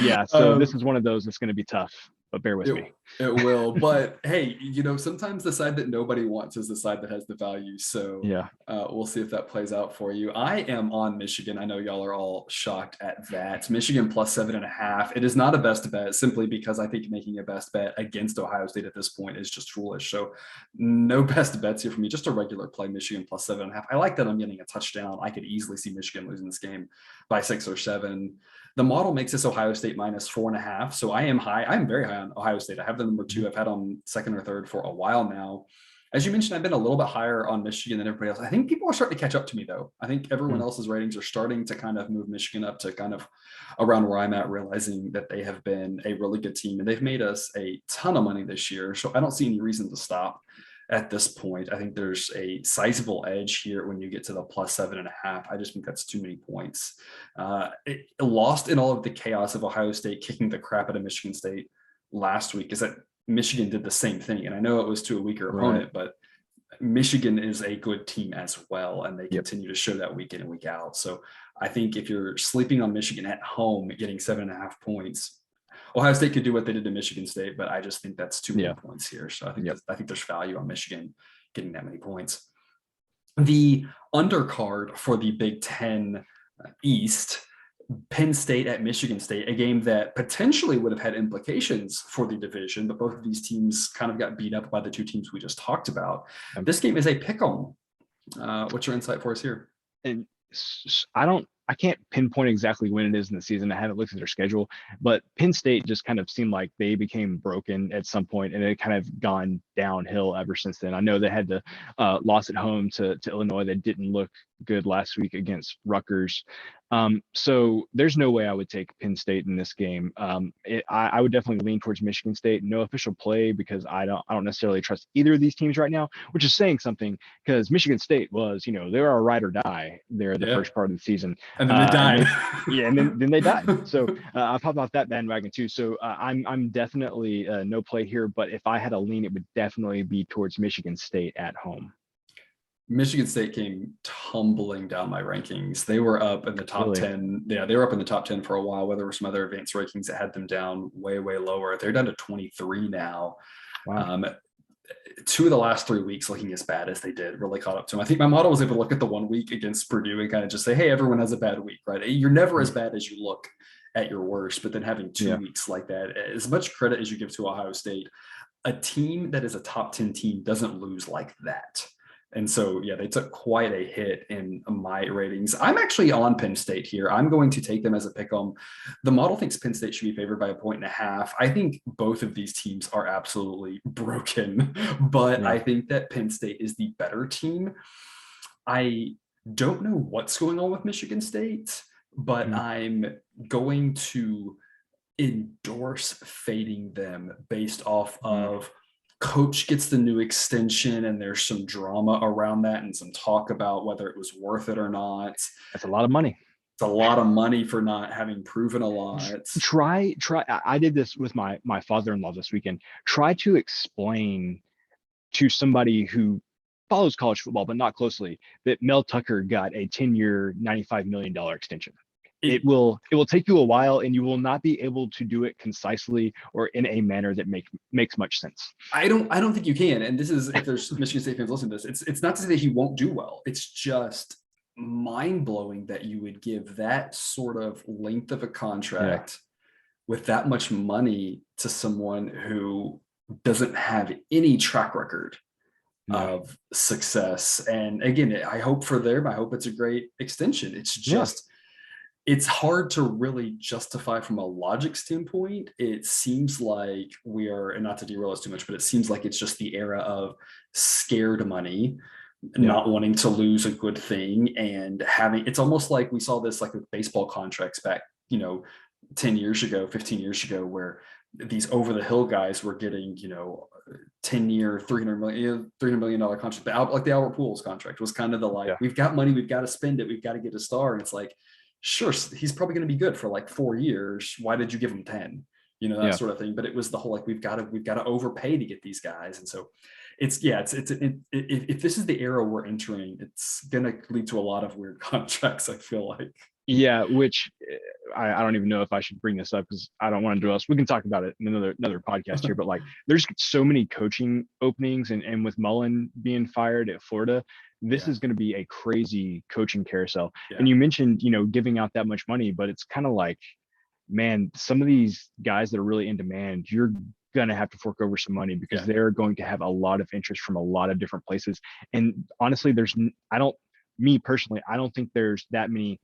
Yeah, so this is one of those that's going to be tough, but bear with me. It will. But hey, sometimes the side that nobody wants is the side that has the value. So yeah, we'll see if that plays out for you. I am on Michigan. I know y'all are all shocked at that. Michigan plus 7.5. It is not a best bet simply because I think making a best bet against Ohio State at this point is just foolish. So no best bets here for me. Just a regular play, Michigan plus 7.5. I like that I'm getting a touchdown. I could easily see Michigan losing this game by 6 or 7. The model makes this Ohio State minus 4.5. So I am high. I'm very high on Ohio State. I have the number 2. I've had on second or third for a while now. As you mentioned, I've been a little bit higher on Michigan than everybody else. I think people are starting to catch up to me, though. I think everyone else's ratings are starting to kind of move Michigan up to kind of around where I'm at, realizing that they have been a really good team and they've made us a ton of money this year. So I don't see any reason to stop at this point. I think there's a sizable edge here when you get to the plus 7.5. I just think that's too many points. It lost in all of the chaos of Ohio State kicking the crap out of Michigan State last week is that Michigan did the same thing. And I know it was to a weaker opponent, but Michigan is a good team as well. And they continue to show that week in and week out. So I think if you're sleeping on Michigan at home, getting 7.5 points, Ohio State could do what they did to Michigan State, but I just think that's too many points here. So I think there's value on Michigan getting that many points. The undercard for the Big Ten East, Penn State at Michigan State, a game that potentially would have had implications for the division, but both of these teams kind of got beat up by the two teams we just talked about. This game is a pick-em. What's your insight for us here? And I can't pinpoint exactly when it is in the season. I haven't looked at their schedule, but Penn State just kind of seemed like they became broken at some point, and it kind of gone downhill ever since then. I know they had to loss at home to Illinois. They didn't look good last week against Rutgers. So there's no way I would take Penn State in this game. I would definitely lean towards Michigan State. No official play because I don't necessarily trust either of these teams right now, which is saying something because Michigan State was, they were a ride or die there the first part of the season. And then they died. And then they died. So I've hopped off that bandwagon too. So I'm definitely no play here, but if I had a lean, it would definitely be towards Michigan State at home. Michigan State came tumbling down my rankings. They were up in the top Really? 10. Yeah, they were up in the top 10 for a while, where there were some other advanced rankings that had them down way, way lower. They're down to 23 now. Wow. Um, 2 of the last 3 weeks looking as bad as they did really caught up to them. I think my model was able to look at the 1 week against Purdue and kind of just say, hey, everyone has a bad week, right? You're never as bad as you look at your worst, but then having 2 Yeah. weeks like that, as much credit as you give to Ohio State, a team that is a top 10 team doesn't lose like that. And so, yeah, they took quite a hit in my ratings. I'm actually on Penn State here. I'm going to take them as a pick 'em. The model thinks Penn State should be favored by 1.5. I think both of these teams are absolutely broken, but Yeah. I think that Penn State is the better team. I don't know what's going on with Michigan State, but Mhm. I'm going to endorse fading them based off Mm. of coach gets the new extension and there's some drama around that and some talk about whether it was worth it or not. It's That's a lot of money. a lot of money for not having proven a lot. Try. I did this with my father-in-law this weekend. Try to explain to somebody who follows college football but not closely that Mel Tucker got a 10-year, $95 million extension. It, It will take you a while, and you will not be able to do it concisely or in a manner that makes much sense. I don't think you can. And this is, if there's Michigan State fans listening to this, it's not to say that he won't do well. It's just mind blowing that you would give that sort of length of a Yeah. contract with that much money to someone who doesn't have any track record Yeah. of success. And again, I hope for them, I hope it's a great extension. It's Yeah. just, it's hard to really justify from a logic standpoint. It seems like we are, and not to derail us too much, but it seems like it's just the era of scared money, Yeah. not wanting to lose a good thing, and having, it's almost like we saw this like with baseball contracts back, 10 years ago, 15 years ago, where these over the hill guys were getting, 10-year, $300 million contract. Like the Albert Pujols contract was kind of the like, Yeah. we've got money, we've got to spend it, we've got to get a star. And it's like, sure, he's probably going to be good for like 4 years. Why did you give him 10? That Yeah. sort of thing. But it was the whole, like, we've got to overpay to get these guys. And so if this is the era we're entering, it's going to lead to a lot of weird contracts, I feel like. Yeah, which I don't even know if I should bring this up because I don't want to do us. We can talk about it in another podcast here. But like, there's so many coaching openings, and with Mullen being fired at Florida, this is going to be a crazy coaching carousel. Yeah. And you mentioned, giving out that much money, but it's kind of like, man, some of these guys that are really in demand, you're going to have to fork over some money because they're going to have a lot of interest from a lot of different places. And honestly, me personally, I don't think there's that many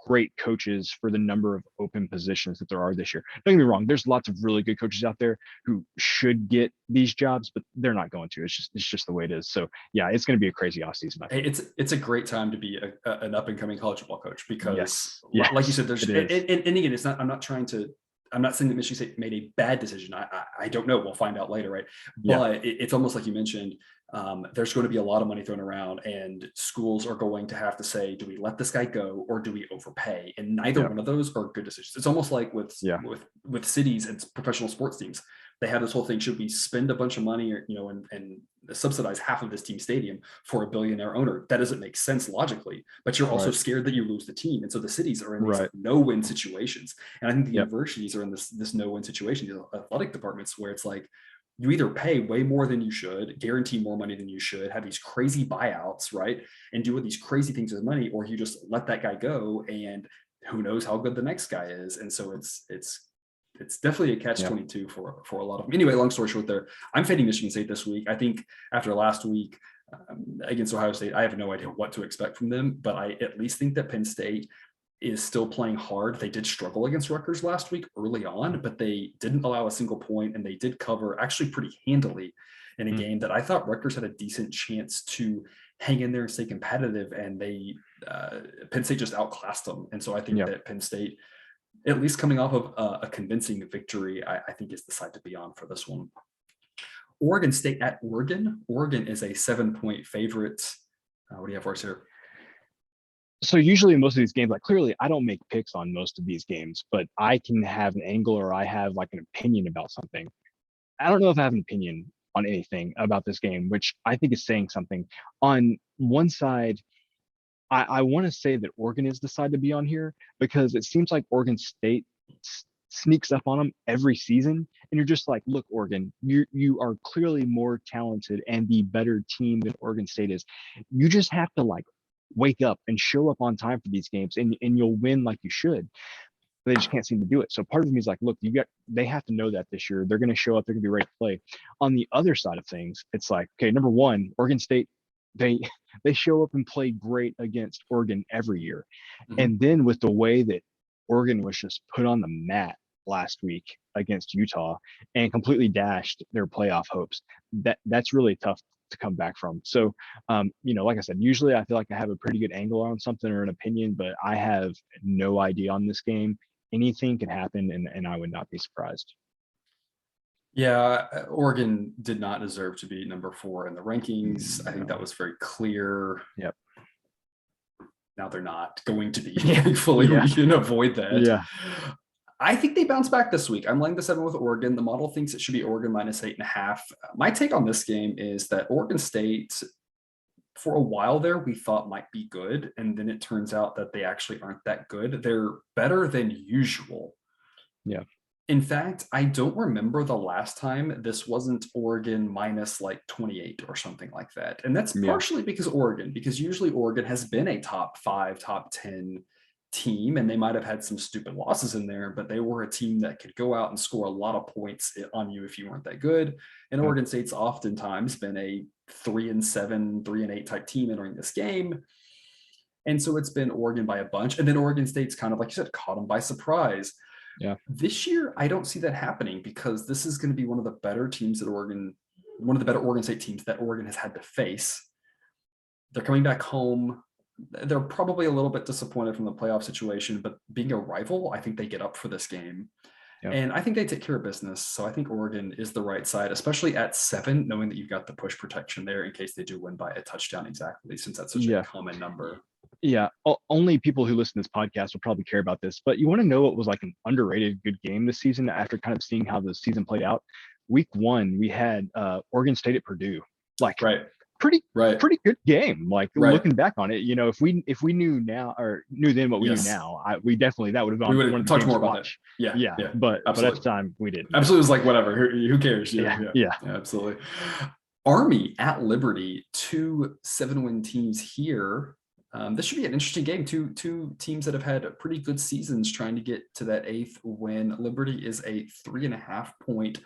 great coaches for the number of open positions that there are this year. Don't get me wrong, there's lots of really good coaches out there who should get these jobs, but they're not going to. It's just the way it is. So yeah, it's going to be a crazy offseason. Hey, it's a great time to be an up and coming college football coach because, yes, like you said, there's, and again, it's not. I'm not saying that Michigan State made a bad decision. I don't know. We'll find out later, right? But it's almost like you mentioned. There's going to be a lot of money thrown around, and schools are going to have to say, do we let this guy go or do we overpay? And neither one of those are good decisions. It's almost like with cities and professional sports teams. They have this whole thing: should we spend a bunch of money, or, and subsidize half of this team stadium for a billionaire owner? That doesn't make sense logically, but you're also scared that you lose the team. And so the cities are in these no-win situations. And I think the universities are in this no-win situation, the athletic departments, where it's like, you either pay way more than you should, guarantee more money than you should, have these crazy buyouts, right? And do these crazy things with money, or you just let that guy go, and who knows how good the next guy is. And so it's definitely a catch-22 for a lot of them. Anyway, long story short there, I'm fading Michigan State this week. I think after last week against Ohio State, I have no idea what to expect from them, but I at least think that Penn State is still playing hard. They did struggle against Rutgers last week early on, but they didn't allow a single point, and they did cover actually pretty handily in a game that I thought Rutgers had a decent chance to hang in there and stay competitive, and Penn State just outclassed them. And so I think that Penn State, at least coming off of a convincing victory, I think is the side to be on for this one. Oregon State at Oregon. Oregon is a 7-point favorite. What do you have for us here? So usually in most of these games, like, clearly I don't make picks on most of these games, but I can have an angle, or I have like an opinion about something. I don't know if I have an opinion on anything about this game, which I think is saying something. On one side, I want to say that Oregon is the side to be on here because it seems like Oregon State sneaks up on them every season, and you're just like, look, Oregon, you are clearly more talented and the better team than Oregon State is. You just have to like wake up and show up on time for these games, and you'll win like you should. They just can't seem to do it. So part of me is like, look, they have to know that this year. They're going to show up. They're going to be ready to play. On the other side of things, it's like, okay, number one, Oregon State, they show up and play great against Oregon every year. Mhm. And then with the way that Oregon was just put on the mat last week against Utah and completely dashed their playoff hopes, that's really tough to come back from. So, like I said, usually I feel like I have a pretty good angle on something or an opinion, but I have no idea on this game. Anything can happen, and I would not be surprised. Yeah, Oregon did not deserve to be number 4 in the rankings. I think that was very clear. Yep. Now they're not going to be. Thankfully, we can avoid that. Yeah. I think they bounce back this week. I'm laying the 7 with Oregon. The model thinks it should be Oregon -8.5. My take on this game is that Oregon State, for a while there, we thought might be good. And then it turns out that they actually aren't that good. They're better than usual. Yeah. In fact, I don't remember the last time this wasn't Oregon minus like 28 or something like that. And that's partially because usually Oregon has been a top 5, top 10 team, and they might have had some stupid losses in there, but they were a team that could go out and score a lot of points on you if you weren't that good. And Oregon State's oftentimes been a 3-7, 3-8 type team entering this game. And so it's been Oregon by a bunch. And then Oregon State's kind of, like you said, caught them by surprise. Yeah. This year, I don't see that happening because this is going to be one of the better teams that one of the better Oregon State teams that Oregon has had to face. They're coming back home. They're probably a little bit disappointed from the playoff situation, but being a rival, I think they get up for this game. Yeah. And I think they take care of business. So I think Oregon is the right side, especially at 7, knowing that you've got the push protection there in case they do win by a touchdown exactly, since that's such a common number. Yeah, only people who listen to this podcast will probably care about this, but you want to know what was like an underrated good game this season after kind of seeing how the season played out? Week 1, we had Oregon State at Purdue. Like, pretty good game. Like looking back on it, if we knew now or knew then what we knew now, we definitely, that would have gone. We would have talked more about that. Yeah. But at the time we didn't. Absolutely, it was like whatever. Who cares? Yeah, absolutely. Army at Liberty, 2 7-win teams here. This should be an interesting game. Two teams that have had pretty good seasons trying to get to that 8th win. Liberty is a 3.5-point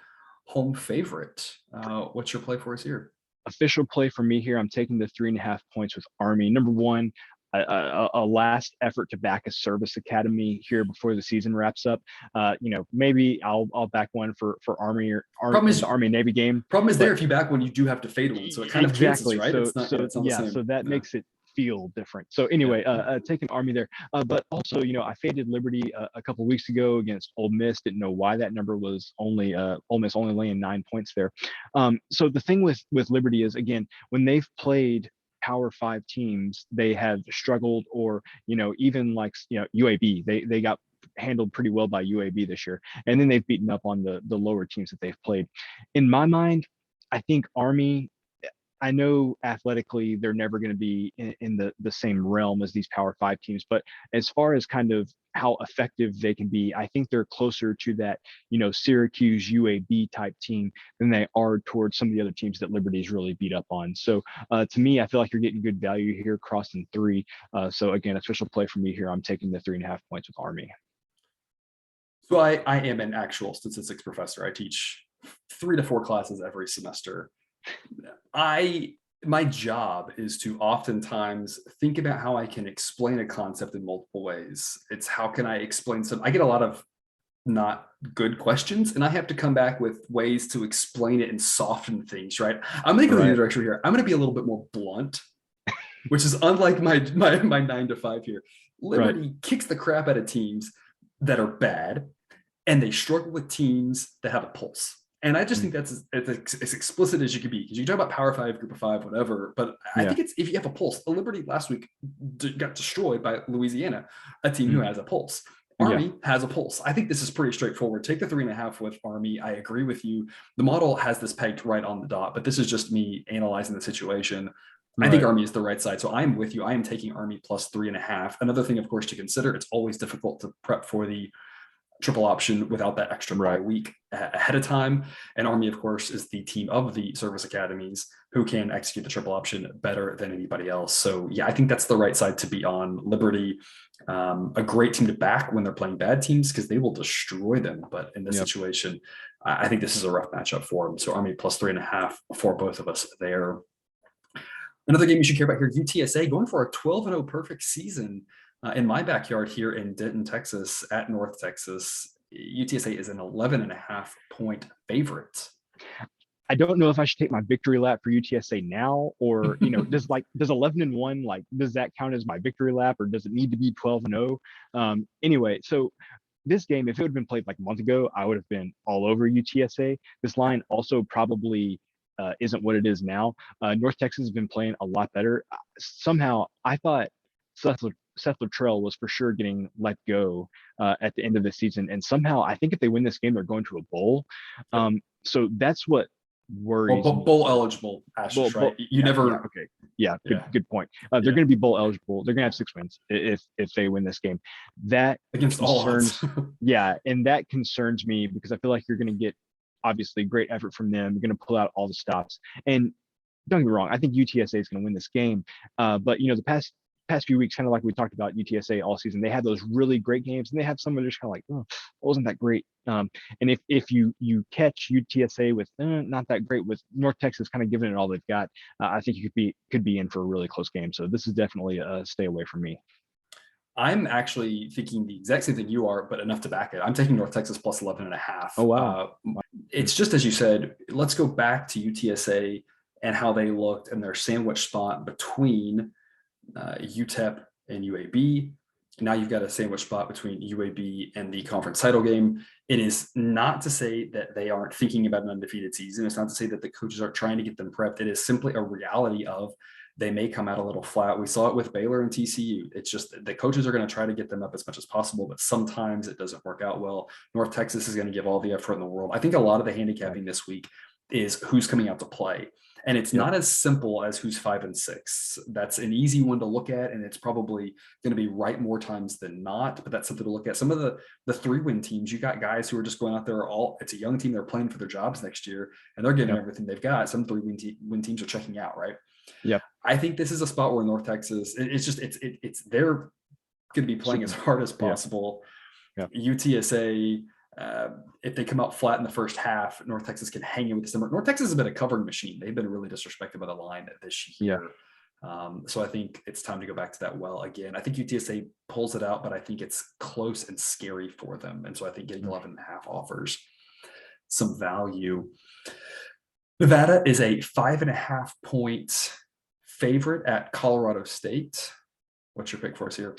home favorite. What's your play for us here? Official play for me here. I'm taking the 3.5 points with Army. Number one, a last effort to back a service academy here before the season wraps up. Maybe I'll back one for Army or Army Navy game. Problem is, there if you back one, you do have to fade one, so it kind of cancels, right? So that makes it feel different. So anyway, taking Army there, but also, I faded Liberty a couple weeks ago against Ole Miss. Didn't know why that number was only Ole Miss only laying 9 points there. So the thing with Liberty is, again, when they've played Power 5 teams, they have struggled, or even like UAB, they got handled pretty well by UAB this year, and then they've beaten up on the lower teams that they've played. In my mind, I think Army, I know athletically they're never going to be in the same realm as these Power 5 teams, but as far as kind of how effective they can be, I think they're closer to that, Syracuse UAB type team than they are towards some of the other teams that Liberty's really beat up on. So to me, I feel like you're getting good value here, crossing 3. So again, official play for me here. I'm taking the 3.5 points with Army. So I am an actual statistics professor. I teach 3 to 4 classes every semester. My job is to oftentimes think about how I can explain a concept in multiple ways. It's how can I explain I get a lot of not good questions, and I have to come back with ways to explain it and soften things, right? I'm going to go in the direction here. I'm going to be a little bit more blunt, which is unlike my 9 to 5 here. Liberty kicks the crap out of teams that are bad, and they struggle with teams that have a pulse. And I just think that's as explicit as you can be, because you can talk about Power 5, Group of 5, whatever. But I think it's, if you have a pulse, Liberty last week got destroyed by Louisiana, a team who has a pulse. Yeah. Army has a pulse. I think this is pretty straightforward. Take the 3.5 with Army. I agree with you. The model has this pegged right on the dot, but this is just me analyzing the situation. I think Right. Army is the right side. So I'm with you. I am taking Army plus 3.5. Another thing, of course, to consider, it's always difficult to prep for the triple option without that extra bye Right. week ahead of time. And Army, of course, is the team of the service academies who can execute the triple option better than anybody else. So yeah, I think that's the right side to be on. Liberty, a great team to back when they're playing bad teams because they will destroy them. But in this Yep. situation, I think this is a rough matchup for them. So Army plus 3.5 for both of us there. Another game you should care about here, UTSA going for a 12-0 perfect season in my backyard here in Denton, Texas, at North Texas. UTSA is an 11.5-point favorite. I don't know if I should take my victory lap for UTSA now, or does 11-1, like, does that count as my victory lap, or does it need to be 12-0? Anyway, so this game, if it would have been played like a month ago, I would have been all over UTSA. This line also probably isn't what it is now. North Texas has been playing a lot better. Somehow, I thought Seth Luttrell was for sure getting let go at the end of the season, and somehow I think if they win this game, they're going to a bowl. So that's what worries me. Bowl eligible, Ashes, right? You never. Okay. Yeah. Yeah. Good point. They're going to be bowl eligible. They're going to have 6 wins if they win this game. That Against all odds. Yeah, and that concerns me because I feel like you're going to get obviously great effort from them. You're going to pull out all the stops. And don't get me wrong, I think UTSA is going to win this game. But the past few weeks, kind of like we talked about UTSA all season, they have those really great games, and they have some that are just kind of like, oh, wasn't that great. And if you catch UTSA with not that great, with North Texas kind of giving it all they've got, I think you could be in for a really close game. So this is definitely a stay away from me. I'm actually thinking the exact same thing you are, but enough to back it. I'm taking North Texas plus 11.5. Oh, wow. It's just as you said, let's go back to UTSA and how they looked in their sandwich spot between UTEP and UAB. Now you've got a sandwich spot between UAB and the conference title game. It is not to say that they aren't thinking about an undefeated season. It's not to say that the coaches are trying to get them prepped. It is simply a reality of they may come out a little flat. We saw it with Baylor and TCU. It's just the coaches are going to try to get them up as much as possible, but sometimes it doesn't work out well. North Texas is going to give all the effort in the world. I think a lot of the handicapping this week is who's coming out to play. And it's not as simple as who's 5 and 6. That's an easy one to look at, and it's probably going to be right more times than not. But that's something to look at. Some of the 3-win teams, you got guys who are just going out there. It's a young team. They're playing for their jobs next year, and they're giving everything they've got. Some 3-win teams are checking out, right? Yeah. I think this is a spot where North Texas, it's they're going to be playing as hard as possible. Yeah. UTSA. If they come out flat in the first half, North Texas can hang in with December. North Texas has been a covering machine. They've been really disrespected by the line this year. So I think it's time to go back to that well again. I think UTSA pulls it out, but I think it's close and scary for them. And so I think getting 11.5 offers some value. Nevada is a 5.5-point favorite at Colorado State. What's your pick for us here?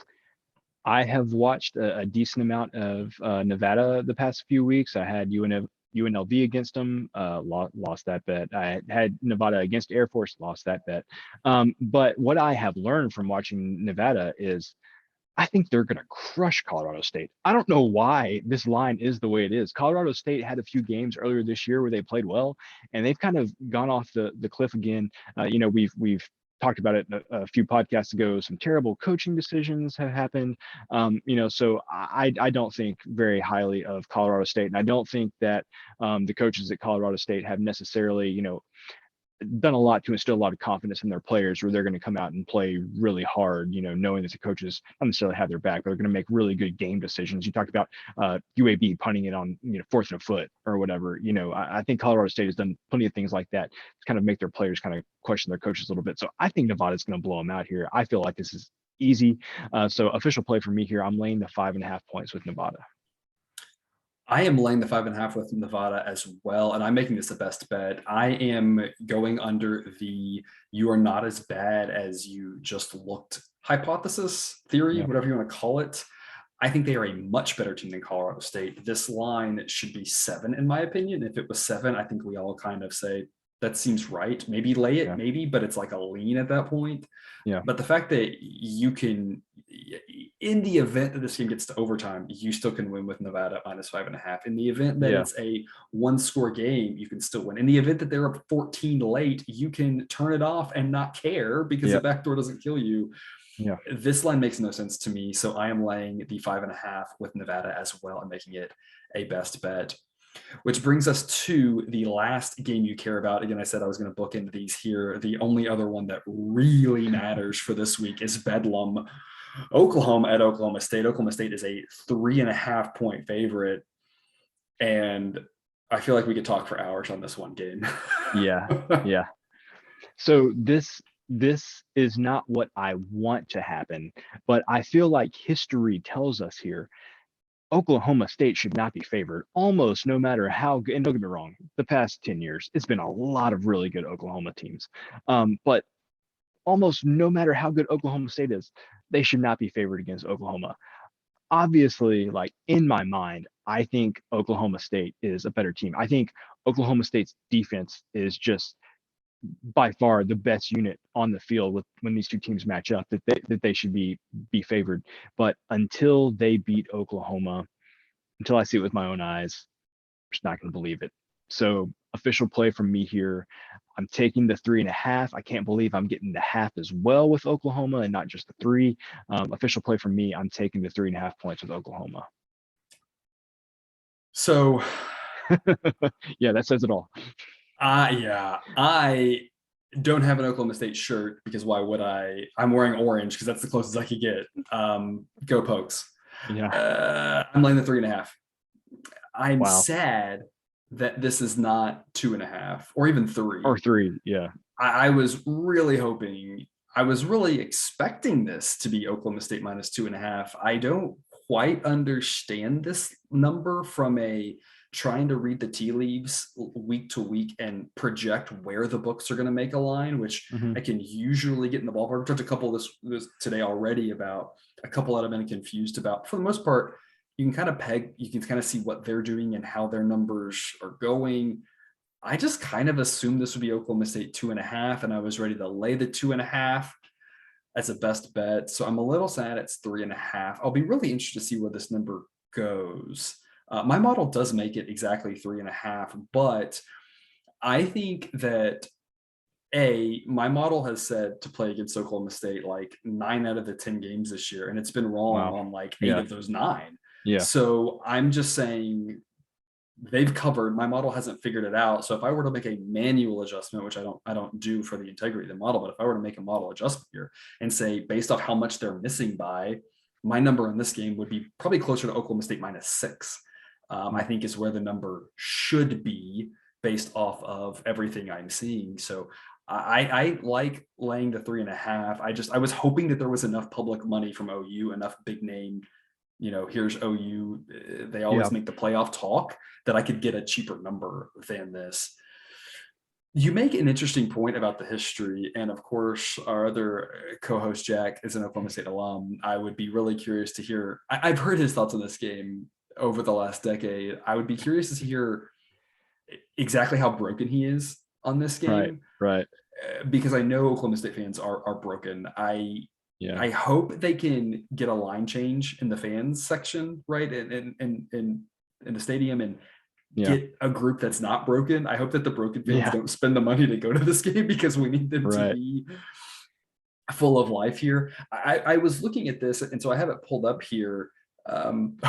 I have watched a decent amount of Nevada the past few weeks. I had UNLV against them, lost that bet. I had Nevada against Air Force, lost that bet. But what I have learned from watching Nevada is I think they're going to crush Colorado State. I don't know why this line is the way it is. Colorado State had a few games earlier this year where they played well, and they've kind of gone off the cliff again. We've talked about it a few podcasts ago. Some terrible coaching decisions have happened. So I don't think very highly of Colorado State, and I don't think that the coaches at Colorado State have necessarily, done a lot to instill a lot of confidence in their players, where they're going to come out and play really hard, knowing that the coaches don't necessarily have their back, but they're going to make really good game decisions. You talked about UAB punting it on 4th and a foot or whatever. I think Colorado State has done plenty of things like that to kind of make their players kind of question their coaches a little bit. So I think Nevada's going to blow them out here. I feel like this is easy. So official play for me here, I'm laying the 5.5 points with Nevada. I am laying the 5.5 with Nevada as well, and I'm making this a best bet. I am going under the "you are not as bad as you just looked" hypothesis, theory, whatever you want to call it. I think they are a much better team than Colorado State. This line should be 7, in my opinion. If it was 7, I think we all kind of say that seems right. Maybe lay it, maybe, but it's like a lean at that point. Yeah. But the fact that you can in the event that this game gets to overtime, you still can win with Nevada -5.5. In the event that it's a one-score game, you can still win. In the event that they're up 14 late, you can turn it off and not care because the backdoor doesn't kill you. Yeah. This line makes no sense to me, so I am laying the 5.5 with Nevada as well and making it a best bet. Which brings us to the last game you care about. Again, I said I was going to book into these here. The only other one that really matters for this week is Bedlam. Oklahoma at Oklahoma State. Oklahoma State is a 3.5 point favorite. And I feel like we could talk for hours on this one game. Yeah. So this is not what I want to happen, but I feel like history tells us here Oklahoma State should not be favored almost no matter how good. And don't get me wrong, the past 10 years, it's been a lot of really good Oklahoma teams. But almost no matter how good Oklahoma State is, they should not be favored against Oklahoma. Obviously, like in my mind, I think Oklahoma State is a better team. I think Oklahoma State's defense is just by far the best unit on the field when these two teams match up, that they should be favored. But until they beat Oklahoma, until I see it with my own eyes, I'm just not going to believe it. So official play from me here. I'm taking the 3.5. I can't believe I'm getting the half as well with Oklahoma and not just the 3. Official play from me. I'm taking the 3.5 points with Oklahoma. So yeah, that says it all. I don't have an Oklahoma State shirt because why would I? I'm wearing orange because that's the closest I could get. Go Pokes. Yeah. I'm laying the 3.5. I'm sad that this is not 2.5 or even 3. Or 3, yeah. I was really hoping, I was really expecting this to be Oklahoma State -2.5. I don't quite understand this number from a trying to read the tea leaves week to week and project where the books are going to make a line, which I can usually get in the ballpark. I've talked a couple of this today already about a couple that I've been confused about. For the most part, you can kind of peg, you can kind of see what they're doing and how their numbers are going. I just kind of assumed this would be Oklahoma State 2.5, and I was ready to lay the 2.5 as a best bet. So I'm a little sad it's 3.5. I'll be really interested to see where this number goes. My model does make it exactly 3.5, but I think that my model has said to play against Oklahoma State like 9 out of the 10 games this year, and it's been wrong on like 8 of those 9. Yeah. So I'm just saying they've covered. My model hasn't figured it out. So if I were to make a manual adjustment, which I don't do for the integrity of the model, but if I were to make a model adjustment here and say based off how much they're missing by, my number in this game would be probably closer to Oklahoma State -6. I think is where the number should be based off of everything I'm seeing. So I like laying the 3.5. I was hoping that there was enough public money from OU, enough big name, here's OU. They always make the playoff talk, that I could get a cheaper number than this. You make an interesting point about the history. And of course, our other co-host, Jack, is an Oklahoma State alum. I would be really curious to hear, I've heard his thoughts on this game over the last decade. I would be curious to hear exactly how broken he is on this game. Right. Because I know Oklahoma State fans are broken. I hope they can get a line change in the fans section, right? In the stadium and get a group that's not broken. I hope that the broken fans don't spend the money to go to this game because we need them to be full of life here. I was looking at this, and so I have it pulled up here.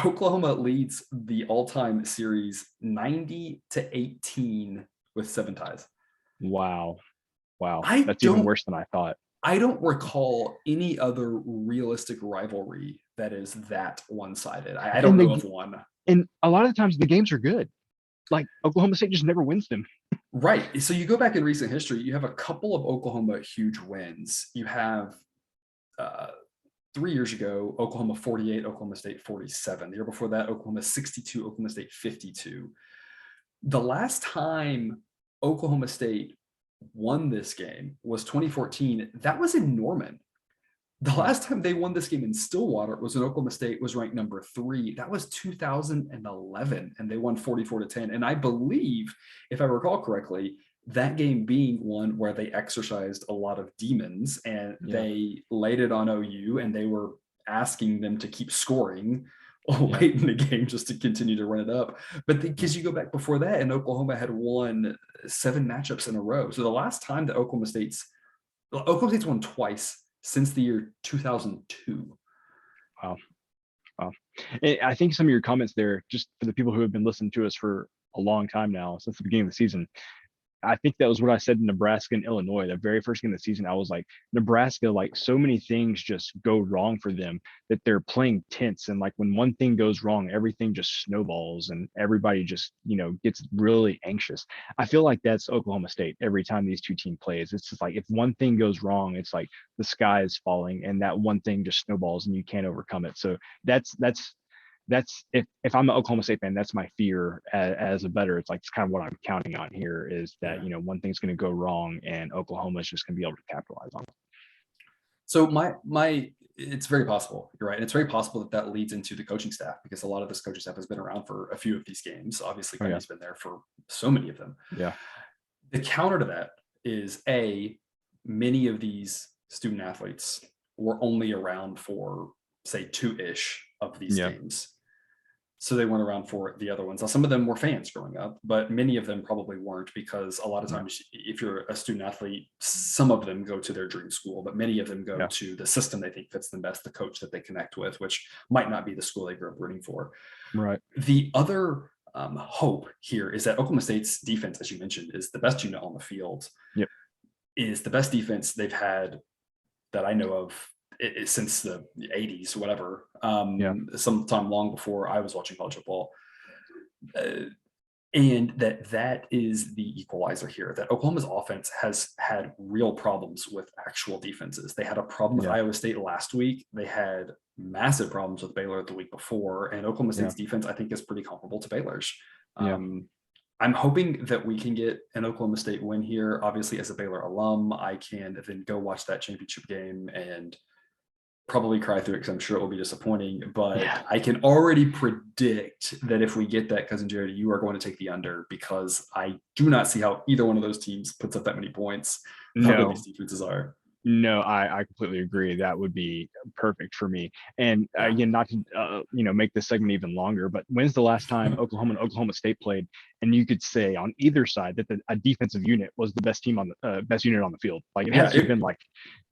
Oklahoma leads the all-time series 90-18 with 7 ties. Wow. That's even worse than I thought. I don't recall any other realistic rivalry that is that one-sided. I don't know of one. And a lot of the times the games are good. Like Oklahoma State just never wins them. Right. So you go back in recent history, you have a couple of Oklahoma huge wins. You have 3 years ago, Oklahoma 48, Oklahoma State 47. The year before that, Oklahoma 62, Oklahoma State 52. The last time Oklahoma State won this game was 2014. That was in Norman. The last time they won this game in Stillwater was when Oklahoma State was ranked number 3. That was 2011, and they won 44-10. And I believe, if I recall correctly, that game being one where they exercised a lot of demons and they laid it on OU, and they were asking them to keep scoring late in the game just to continue to run it up. But because you go back before that, and Oklahoma had won 7 matchups in a row. So the last time that Oklahoma State's won twice since the year 2002. Wow. Wow. And I think some of your comments there, just for the people who have been listening to us for a long time now, since the beginning of the season, I think that was what I said in Nebraska and Illinois. The very first game of the season, I was like, Nebraska, like so many things just go wrong for them that they're playing tense. And like when one thing goes wrong, everything just snowballs and everybody just, gets really anxious. I feel like that's Oklahoma State every time these two teams plays. It's just like if one thing goes wrong, it's like the sky is falling and that one thing just snowballs and you can't overcome it. So that's if I'm an Oklahoma State fan, that's my fear as a bettor. It's like it's kind of what I'm counting on here is that one thing's going to go wrong and Oklahoma's just going to be able to capitalize on it. So it's very possible. You're right. And it's very possible that leads into the coaching staff, because a lot of this coaching staff has been around for a few of these games. Obviously, Penny's been there for so many of them. Yeah. The counter to that is many of these student athletes were only around for say 2-ish of these games. So they weren't around for the other ones. Now, some of them were fans growing up, but many of them probably weren't, because a lot of times if you're a student athlete, some of them go to their dream school, but many of them go to the system they think fits them best, the coach that they connect with, which might not be the school they grew up rooting for. Right. The other hope here is that Oklahoma State's defense, as you mentioned, is the best unit on the field. Yep. Is the best defense they've had that I know of since the 80s, whatever, sometime long before I was watching college football. And that is the equalizer here, that Oklahoma's offense has had real problems with actual defenses. They had a problem with Iowa State last week. They had massive problems with Baylor the week before, and Oklahoma State's defense, I think, is pretty comparable to Baylor's. I'm hoping that we can get an Oklahoma State win here. Obviously, as a Baylor alum, I can then go watch that championship game and probably cry through it, because I'm sure it will be disappointing, but I can already predict that if we get that, Cousin Jared, you are going to take the under, because I do not see how either one of those teams puts up that many points. How good these defenses are. No, I completely agree. That would be perfect for me. And again, not to make this segment even longer, but when's the last time Oklahoma and Oklahoma State played, and you could say on either side that a defensive unit was the best team on the best unit on the field? Like it has been like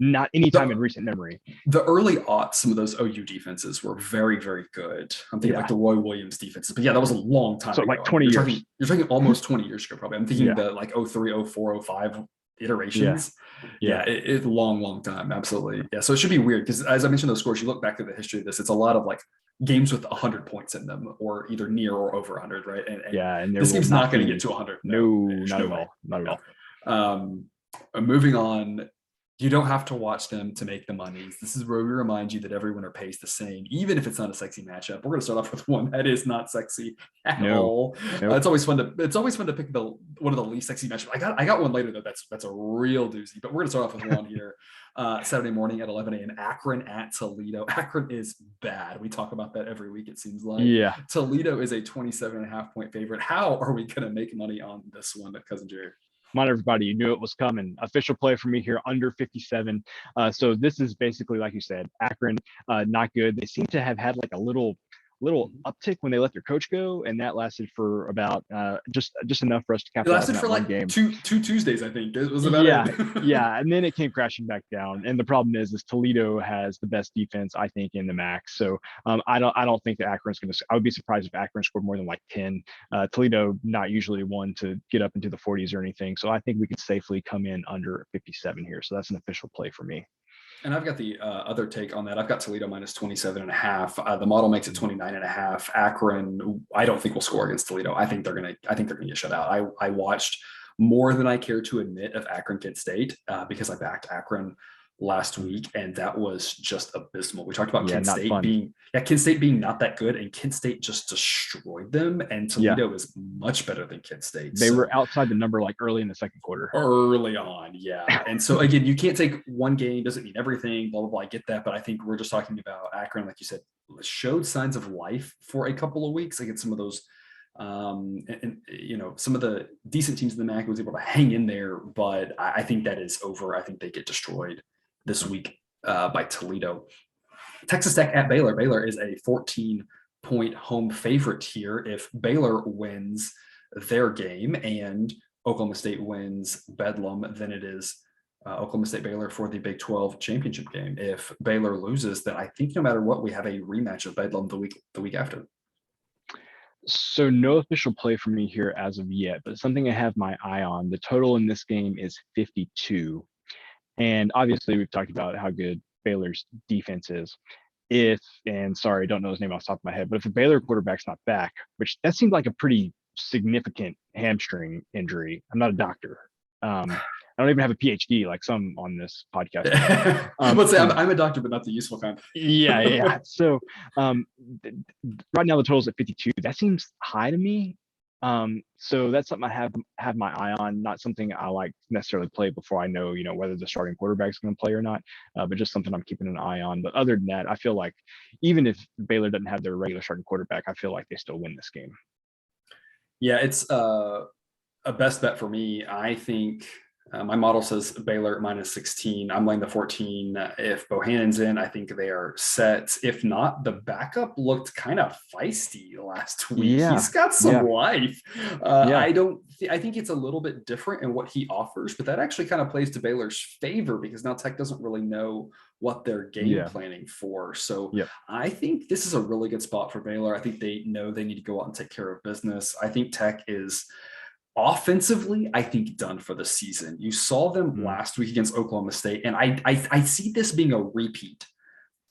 not any time in recent memory. The early aughts, some of those OU defenses were very, very good. I'm thinking like the Roy Williams defenses, but that was a long time ago. Like 20 years. You're talking almost 20 years ago, probably. I'm thinking the like 03, 04, 05 iterations. It's a long time. Absolutely. So it should be weird, because as I mentioned those scores, you look back at the history of this, it's a lot of like games with 100 points in them, or either near or over 100, right? And this game's not going to get to 100. Not at all. Moving on, you don't have to watch them to make the money. This is where we remind you that every winner pays the same, even if it's not a sexy matchup. We're going to start off with one that is not sexy at all. It's always fun to pick one of the least sexy matchups. I got one later though. That's a real doozy. But we're going to start off with one here. Saturday morning at 11 a.m. Akron at Toledo. Akron is bad. We talk about that every week, it seems like. Toledo is a 27.5 point favorite. How are we going to make money on this one, Cousin Jerry? Come on, everybody, you knew it was coming. Official play for me here, under 57. So this is basically, like you said, Akron, not good. They seem to have had like a little uptick when they let their coach go, and that lasted for about just enough for us to capitalize on that one game. Two Tuesdays, I think. It was about it. And then it came crashing back down. And the problem is Toledo has the best defense, I think, in the MAC. So I don't think that Akron's going to. I would be surprised if Akron scored more than like 10. Toledo not usually one to get up into the 40s or anything. So I think we could safely come in under 57 here. So that's an official play for me. And I've got the other take on that. I've got Toledo minus 27.5. The model makes it 29.5. Akron, I don't think will score against Toledo. I think they're gonna get shut out. I watched more than I care to admit of Akron Kent State because I backed Akron last week, and that was just abysmal. We talked about Kent State being not that good, and Kent State just destroyed them. And Toledo is much better than Kent State. They were outside the number like early in the second quarter. Early on, and so again, you can't take one game, doesn't mean everything, blah blah blah. I get that, but I think we're just talking about Akron, like you said, showed signs of life for a couple of weeks against some of those. Some of the decent teams in the MAC was able to hang in there, but I think that is over. I think they get destroyed this week by Toledo. Texas Tech at Baylor. Baylor is a 14-point home favorite here. If Baylor wins their game and Oklahoma State wins Bedlam, then it is Oklahoma State Baylor for the Big 12 championship game. If Baylor loses, then I think no matter what, we have a rematch of Bedlam the week after. So no official play for me here as of yet, but something I have my eye on. The total in this game is 52. And obviously we've talked about how good Baylor's defense is. Sorry, I don't know his name off the top of my head, but if the Baylor quarterback's not back, which that seemed like a pretty significant hamstring injury. I'm not a doctor. I don't even have a PhD like some on this podcast. Let's say I'm a doctor, but not the useful kind. Yeah. So right now the total's at 52. That seems high to me. So that's something I have my eye on, not something I like necessarily play before I know, whether the starting quarterback's going to play or not, but just something I'm keeping an eye on. But other than that, I feel like even if Baylor doesn't have their regular starting quarterback, I feel like they still win this game. Yeah, it's a best bet for me. I think my model says Baylor -16. I'm laying the 14. If Bohannon's in, I think they are set. If not, the backup looked kind of feisty last week. Yeah. He's got some life. Yeah. I think it's a little bit different in what he offers, but that actually kind of plays to Baylor's favor because now Tech doesn't really know what they're game planning for. So I think this is a really good spot for Baylor. I think they know they need to go out and take care of business. I think Tech is offensively, I think, done for the season. You saw them last week against Oklahoma State, and I see this being a repeat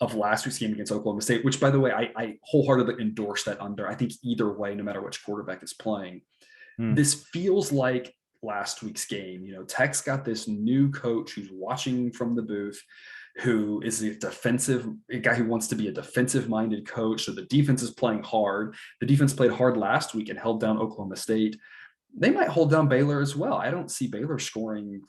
of last week's game against Oklahoma State, which, by the way, I wholeheartedly endorse that under. I think either way, no matter which quarterback is playing, this feels like last week's game. Tech's got this new coach who's watching from the booth, who is a guy who wants to be a defensive-minded coach. So the defense is playing hard. The defense played hard last week and held down Oklahoma State. They might hold down Baylor as well. I don't see Baylor scoring,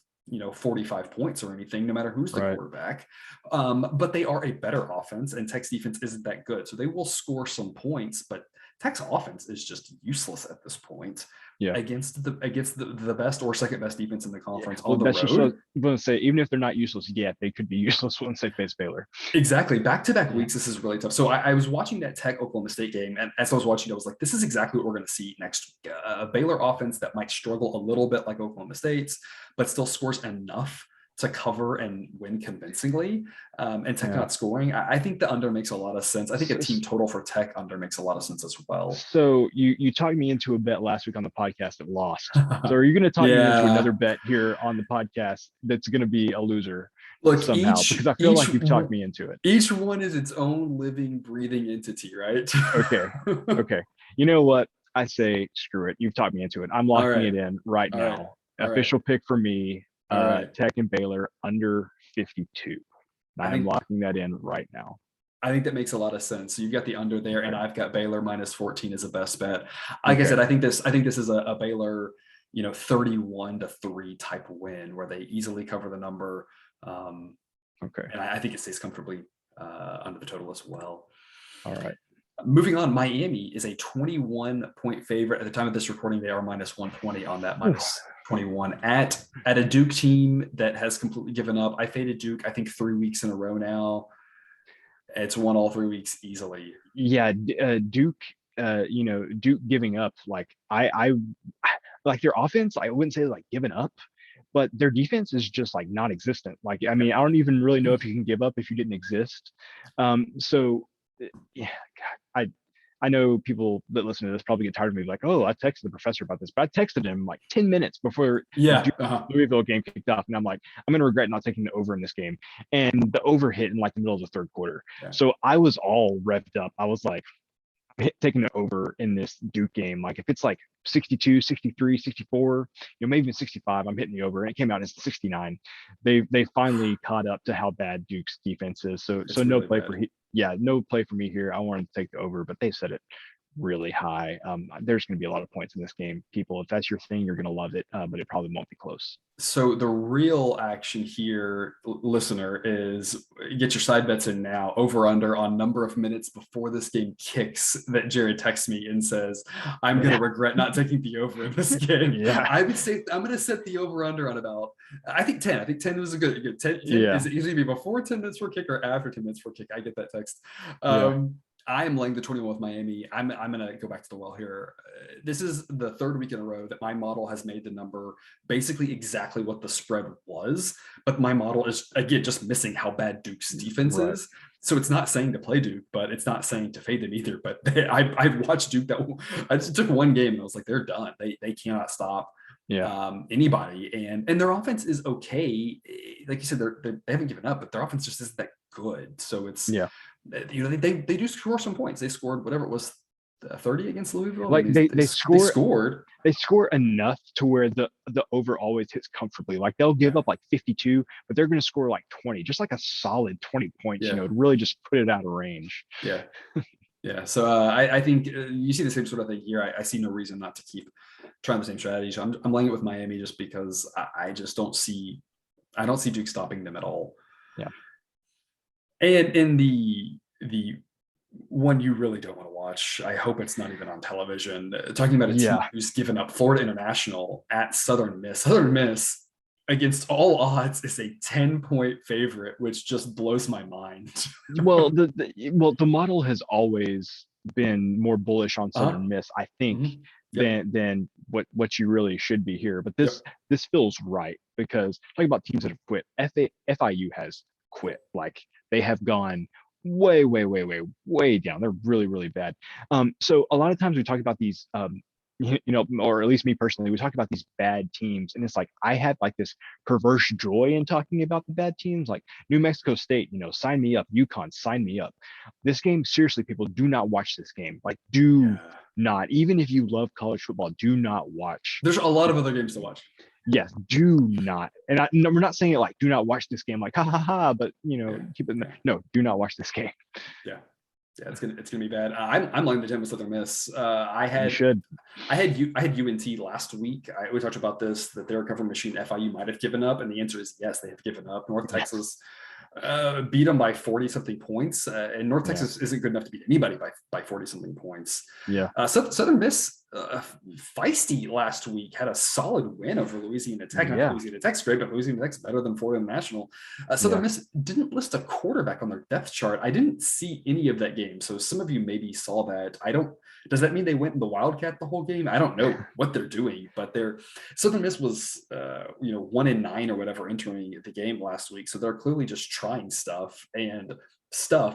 45 points or anything, no matter who's the quarterback. But they are a better offense, and Tech's defense isn't that good. So they will score some points, but Tech's offense is just useless at this point against the best or second best defense in the conference on the road. I'm going to say, even if they're not useless, they could be useless once they face Baylor. Exactly. Back-to-back weeks, this is really tough. So I was watching that Tech-Oklahoma State game, and as I was watching, I was like, this is exactly what we're going to see next week. A Baylor offense that might struggle a little bit like Oklahoma State's, but still scores enough to cover and win convincingly, and Tech not scoring. I think the under makes a lot of sense. I think a team total for Tech under makes a lot of sense as well. So you talked me into a bet last week on the podcast that lost. So are you going to talk me into another bet here on the podcast that's going to be a loser? Look, somehow, because I feel like you've talked me into it. Each one is its own living, breathing entity, right? Okay. You know what? I say, screw it. You've talked me into it. I'm locking it in right now. Official pick for me. Tech and Baylor under 52. I'm locking that in right now. I think that makes a lot of sense. So you've got the under there, and I've got Baylor -14 as a best bet. Like I said, I think this is a Baylor, 31-3 type win where they easily cover the number. And I think it stays comfortably under the total as well. All right. Moving on, Miami is a 21-point favorite. At the time of this recording, they are -120 on that -21 at a Duke team that has completely given up. I faded Duke, I think 3 weeks in a row now. It's won all 3 weeks easily. Yeah, Duke, Duke giving up. Like I like their offense. I wouldn't say like giving up, but their defense is just like non-existent. Like, I mean, I don't even really know if you can give up if you didn't exist. So yeah, God, I know people that listen to this probably get tired of me like, oh, I texted the professor about this, but I texted him like 10 minutes before the Louisville game kicked off. And I'm like, I'm going to regret not taking the over in this game. And the over hit in like the middle of the third quarter. Yeah. So I was all revved up. I was like, taking the over in this Duke game. Like if it's like 62, 63, 64, maybe even 65, I'm hitting the over. And it came out as 69. They finally caught up to how bad Duke's defense is. So no play for no play for me here. I wanted to take the over, but they said it really high. There's going to be a lot of points in this game. People, if that's your thing, you're going to love it, but it probably won't be close. So the real action here, listener, is get your side bets in now. Over under on number of minutes before this game kicks that Jared texts me and says, "I'm going to regret not taking the over in this game." Yeah. I would say I'm going to set the over under on about. I think 10. I think 10 was a good 10. Yeah. Is it usually be before 10 minutes for kick or after 10 minutes for kick? I get that text. Yeah. I am laying the 21 with Miami. I'm going to go back to the well here. This is the third week in a row that my model has made the number basically exactly what the spread was. But my model is, again, just missing how bad Duke's defense is. So it's not saying to play Duke, but it's not saying to fade them either. But I've watched Duke I just took one game and I was like, they're done. They cannot stop anybody. And their offense is okay. Like you said, they haven't given up, but their offense just isn't that good. So it's, they do score some points. They scored whatever it was, 30 against Louisville. Like they score enough to where the over always hits comfortably. Like they'll give up like 52, but they're going to score like 20, just like a solid 20 points, to really just put it out of range. Yeah. Yeah. So I think you see the same sort of thing here. I see no reason not to keep trying the same strategy. So I'm laying it with Miami just because I just don't see Duke stopping them at all. Yeah. And in the one you really don't want to watch, I hope it's not even on television, talking about a team who's given up Florida International at Southern Miss. Southern Miss, against all odds, is a 10-point favorite, which just blows my mind. Well, the model has always been more bullish on Southern Miss, I think, than what you really should be here. But this feels right, because talking about teams that have quit, FIU has quit. Like they have gone way down. They're really, really bad. So a lot of times we talk about these, or at least me personally, we talk about these bad teams, and it's like I had like this perverse joy in talking about the bad teams, like New Mexico State, sign me up. UConn, sign me up. This game, seriously, people, do not watch this game. Like, do not, even if you love college football, do not watch. There's a lot of other games to watch. Yes, do not. And we're not saying it like, do not watch this game, like, ha ha ha, but keep it. No, do not watch this game. Yeah, it's gonna be bad. I'm laying the 10 with Southern Miss. I had UNT last week. We talked about this, that their recovery machine FIU might have given up, and the answer is yes, they have given up. North Texas beat them by 40 something points, and North Texas isn't good enough to beat anybody by 40 something points. Southern Miss, feisty last week, had a solid win over Louisiana Tech. Louisiana Tech's great, but Louisiana Tech's better than Florida National. Southern Miss didn't list a quarterback on their depth chart. I didn't see any of that game, so some of you maybe saw that. Does that mean they went in the Wildcat the whole game? I don't know what they're doing, but Southern Miss was 1-9 or whatever entering the game last week, so they're clearly just trying stuff, and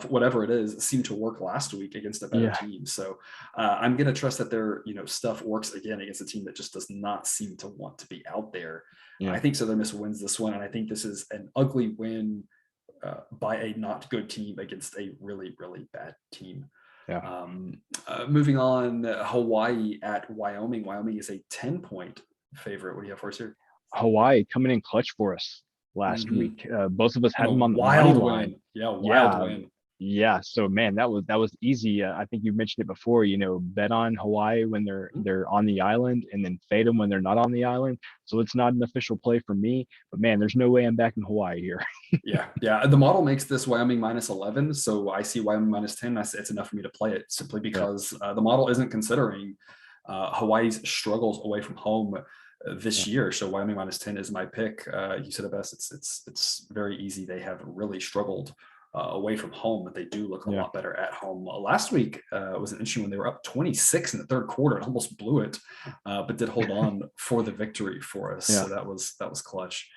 whatever it is, seemed to work last week against a better team. So I'm going to trust that their stuff works again against a team that just does not seem to want to be out there. I think Southern Miss wins this one, and I think this is an ugly win by a not good team against a really, really bad team. Moving on, Hawaii at Wyoming. Wyoming is a 10-point favorite. What do you have for us here? Hawaii coming in clutch for us last week. Both of us had them on the wild money win. line. Wild win. Yeah. So man, that was easy. I think you mentioned it before. Bet on Hawaii when they're on the island, and then fade them when they're not on the island. So it's not an official play for me. But man, there's no way I'm back in Hawaii here. Yeah. The model makes this Wyoming -11, so I see Wyoming -10. It's enough for me to play it, simply because the model isn't considering Hawaii's struggles away from home this year. So Wyoming -10 is my pick. You said it best. It's very easy. They have really struggled away from home, but they do look a lot better at home. Last week was an interesting when they were up 26 in the third quarter and almost blew it, but did hold on for the victory for us. So that was clutch.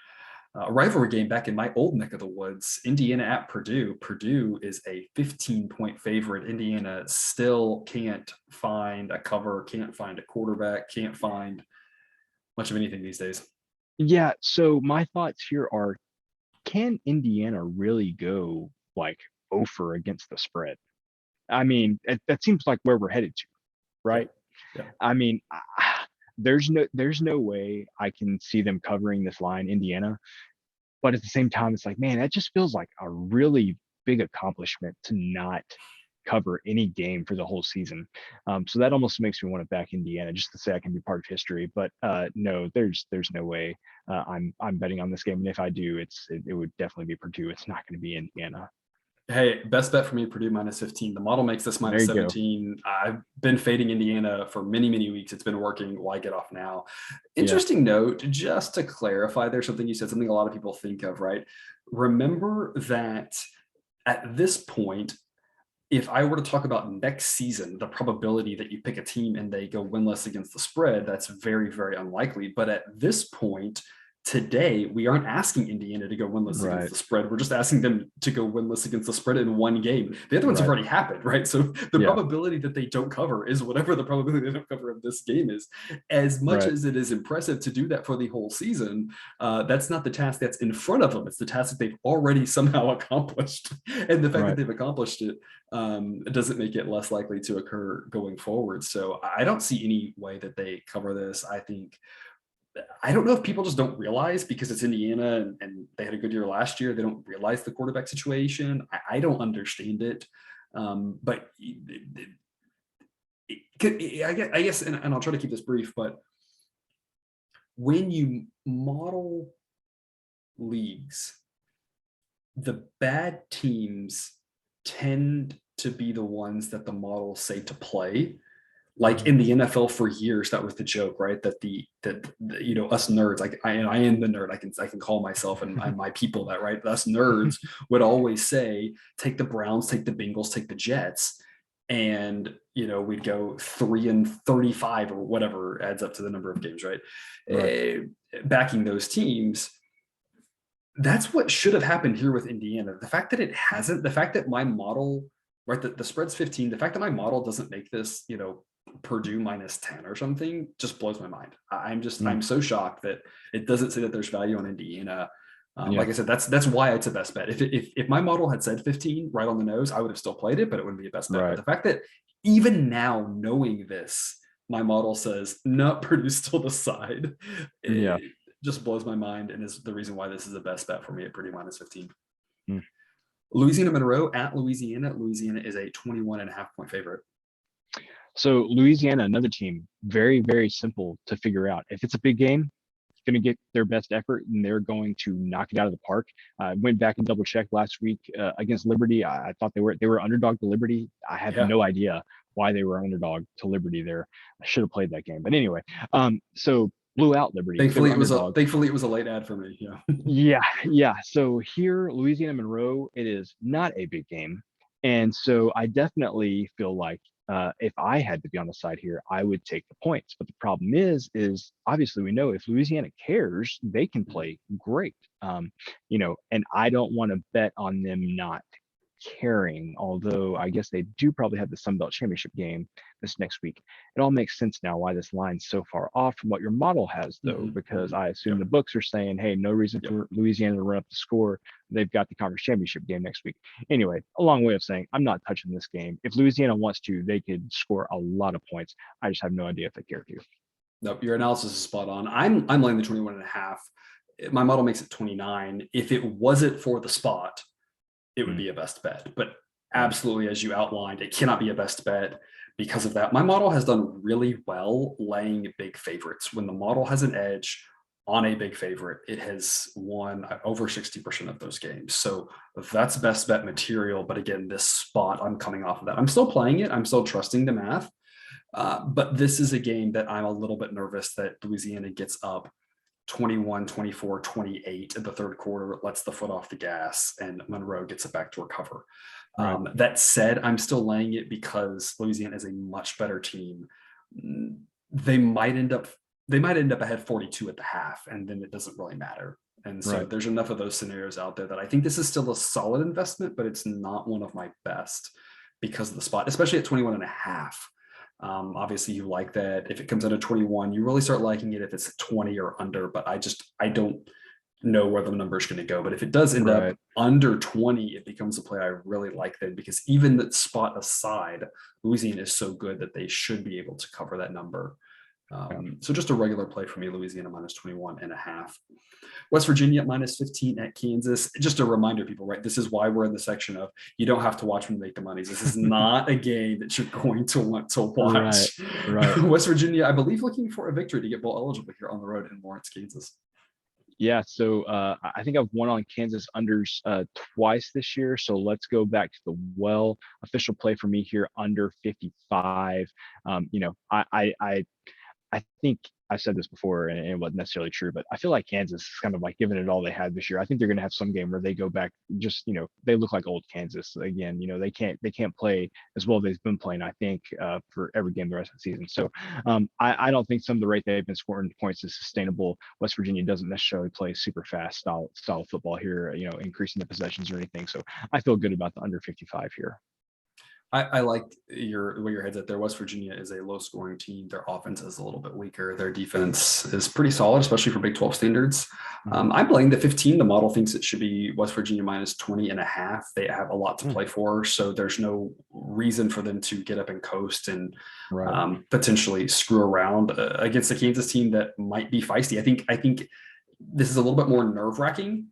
A rivalry game back in my old neck of the woods, Indiana at Purdue. Purdue is a 15-point favorite. Indiana still can't find a cover, can't find a quarterback, can't find much of anything these days. Yeah. So my thoughts here are, can Indiana really go like over against the spread? I mean, that seems like where we're headed to, right? I mean, there's no way I can see them covering this line, Indiana. But at the same time, it's like, man, that just feels like a really big accomplishment to not cover any game for the whole season. So that almost makes me want to back Indiana just to say I can be part of history. But no, there's no way I'm betting on this game. And if I do, it would definitely be Purdue. It's not going to be Indiana. Hey, best bet for me, Purdue -15. The model makes this There you go. -17. I've been fading Indiana for many, many weeks. It's been working. Why get off now? Yeah. Interesting note, just to clarify, there's something you said, something a lot of people think of, right? Remember that at this point, if I were to talk about next season, the probability that you pick a team and they go winless against the spread, that's very, very unlikely. But at this point, today, we aren't asking Indiana to go winless against the spread. We're just asking them to go winless against the spread in one game. The other ones have already happened, right? So the probability that they don't cover is whatever the probability they don't cover of this game is. As much as it is impressive to do that for the whole season, that's not the task that's in front of them. It's the task that they've already somehow accomplished. And the fact that they've accomplished it doesn't make it less likely to occur going forward. So I don't see any way that they cover this. I don't know if people just don't realize because it's Indiana and they had a good year last year. They don't realize the quarterback situation. I don't understand it. But I guess, and I'll try to keep this brief, but when you model leagues, the bad teams tend to be the ones that the models say to play. Like in the NFL for years, that was the joke, right? That us nerds, I am the nerd. I can call myself and my people that, right? Us nerds would always say, take the Browns, take the Bengals, take the Jets, and we'd go 3-35 or whatever adds up to the number of games, right? Backing those teams. That's what should have happened here with Indiana. The fact that it hasn't, the fact that my model, right, the spread's 15, the fact that my model doesn't make this, Purdue -10 or something just blows my mind. I'm so shocked that it doesn't say that there's value on Indiana. Like I said, that's why it's a best bet. If my model had said 15 right on the nose, I would have still played it, but it wouldn't be a best bet. But the fact that even now knowing this, my model says no, Purdue's still the side. It just blows my mind and is the reason why this is the best bet for me at Purdue -15. Louisiana Monroe at Louisiana. Louisiana is a 21.5-point favorite. So Louisiana, another team, very, very simple to figure out. If it's a big game, it's going to get their best effort and they're going to knock it out of the park. I went back and double checked last week against Liberty. I thought they were underdog to Liberty. I have no idea why they were underdog to Liberty there. I should have played that game. But anyway, so blew out Liberty. Thankfully, it was a late ad for me. Yeah. So here, Louisiana Monroe, it is not a big game. And so I definitely feel like if I had to be on the side here, I would take the points. But the problem is obviously we know if Louisiana cares, they can play great. And I don't want to bet on them not caring, although I guess they do probably have the Sun Belt Championship game this next week. It all makes sense now why this line's so far off from what your model has, though, because I assume the books are saying, hey, no reason for Louisiana to run up the score. They've got the conference championship game next week. Anyway, a long way of saying I'm not touching this game. If Louisiana wants to, they could score a lot of points. I just have no idea if they care to. Nope, your analysis is spot on. I'm laying the 21.5. My model makes it 29. If it wasn't for the spot, it would be a best bet. But absolutely, as you outlined, it cannot be a best bet because of that. My model has done really well laying big favorites. When the model has an edge on a big favorite, it has won over 60% of those games. So that's best bet material. But again, this spot, I'm coming off of that. I'm still playing it. I'm still trusting the math. But this is a game that I'm a little bit nervous that Louisiana gets up 21, 24, 28 in the third quarter, lets the foot off the gas, and Monroe gets it back to recover. That said, I'm still laying it because Louisiana is a much better team. They might end up ahead 42 at the half, and then it doesn't really matter. And so there's enough of those scenarios out there that I think this is still a solid investment, but it's not one of my best because of the spot, especially at 21.5. Obviously you like that. If it comes out of 21, you really start liking it if it's 20 or under, but I don't know where the number is going to go. But if it does end up under 20, it becomes a play I really like then, because even that spot aside, Louisiana is so good that they should be able to cover that number. So just a regular play for me, Louisiana minus 21.5. West Virginia minus 15 at Kansas. Just a reminder, people, right? This is why we're in the section of you don't have to watch when you make the monies. This is not a game that you're going to want to watch. Right. West Virginia, I believe, looking for a victory to get bowl eligible here on the road in Lawrence, Kansas. Yeah, so I think I've won on Kansas unders twice this year. So let's go back to the official play for me here under 55. I think I've said this before and it wasn't necessarily true, but I feel like Kansas is kind of like giving it all they had this year. I think they're going to have some game where they go back, just, they look like old Kansas again. They can't play as well as they've been playing, I think, for every game the rest of the season. So I don't think some of the rate they've been scoring points is sustainable. West Virginia doesn't necessarily play super fast style football here, increasing the possessions or anything. So I feel good about the under 55 here. I like where your head's at there. West Virginia is a low-scoring team. Their offense is a little bit weaker. Their defense is pretty solid, especially for Big 12 standards. I'm playing the 15. The model thinks it should be West Virginia minus 20.5. They have a lot to play for, so there's no reason for them to get up and coast and potentially screw around against a Kansas team that might be feisty. I think this is a little bit more nerve-wracking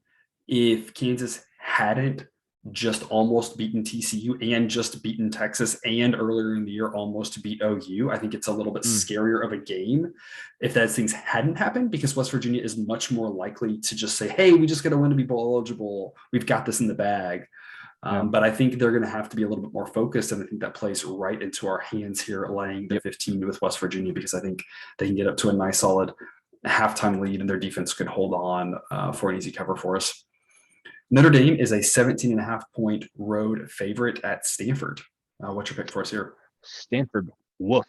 if Kansas hadn't just almost beaten TCU and just beaten Texas and earlier in the year almost beat OU. I think it's a little bit scarier of a game if those things hadn't happened, because West Virginia is much more likely to just say, hey, we just got to win to be bowl eligible. We've got this in the bag. But I think they're going to have to be a little bit more focused, and I think that plays right into our hands here, laying the 15 with West Virginia, because I think they can get up to a nice solid halftime lead and their defense could hold on for an easy cover for us. Notre Dame is a 17.5 point road favorite at Stanford. What's your pick for us here? Stanford, woof.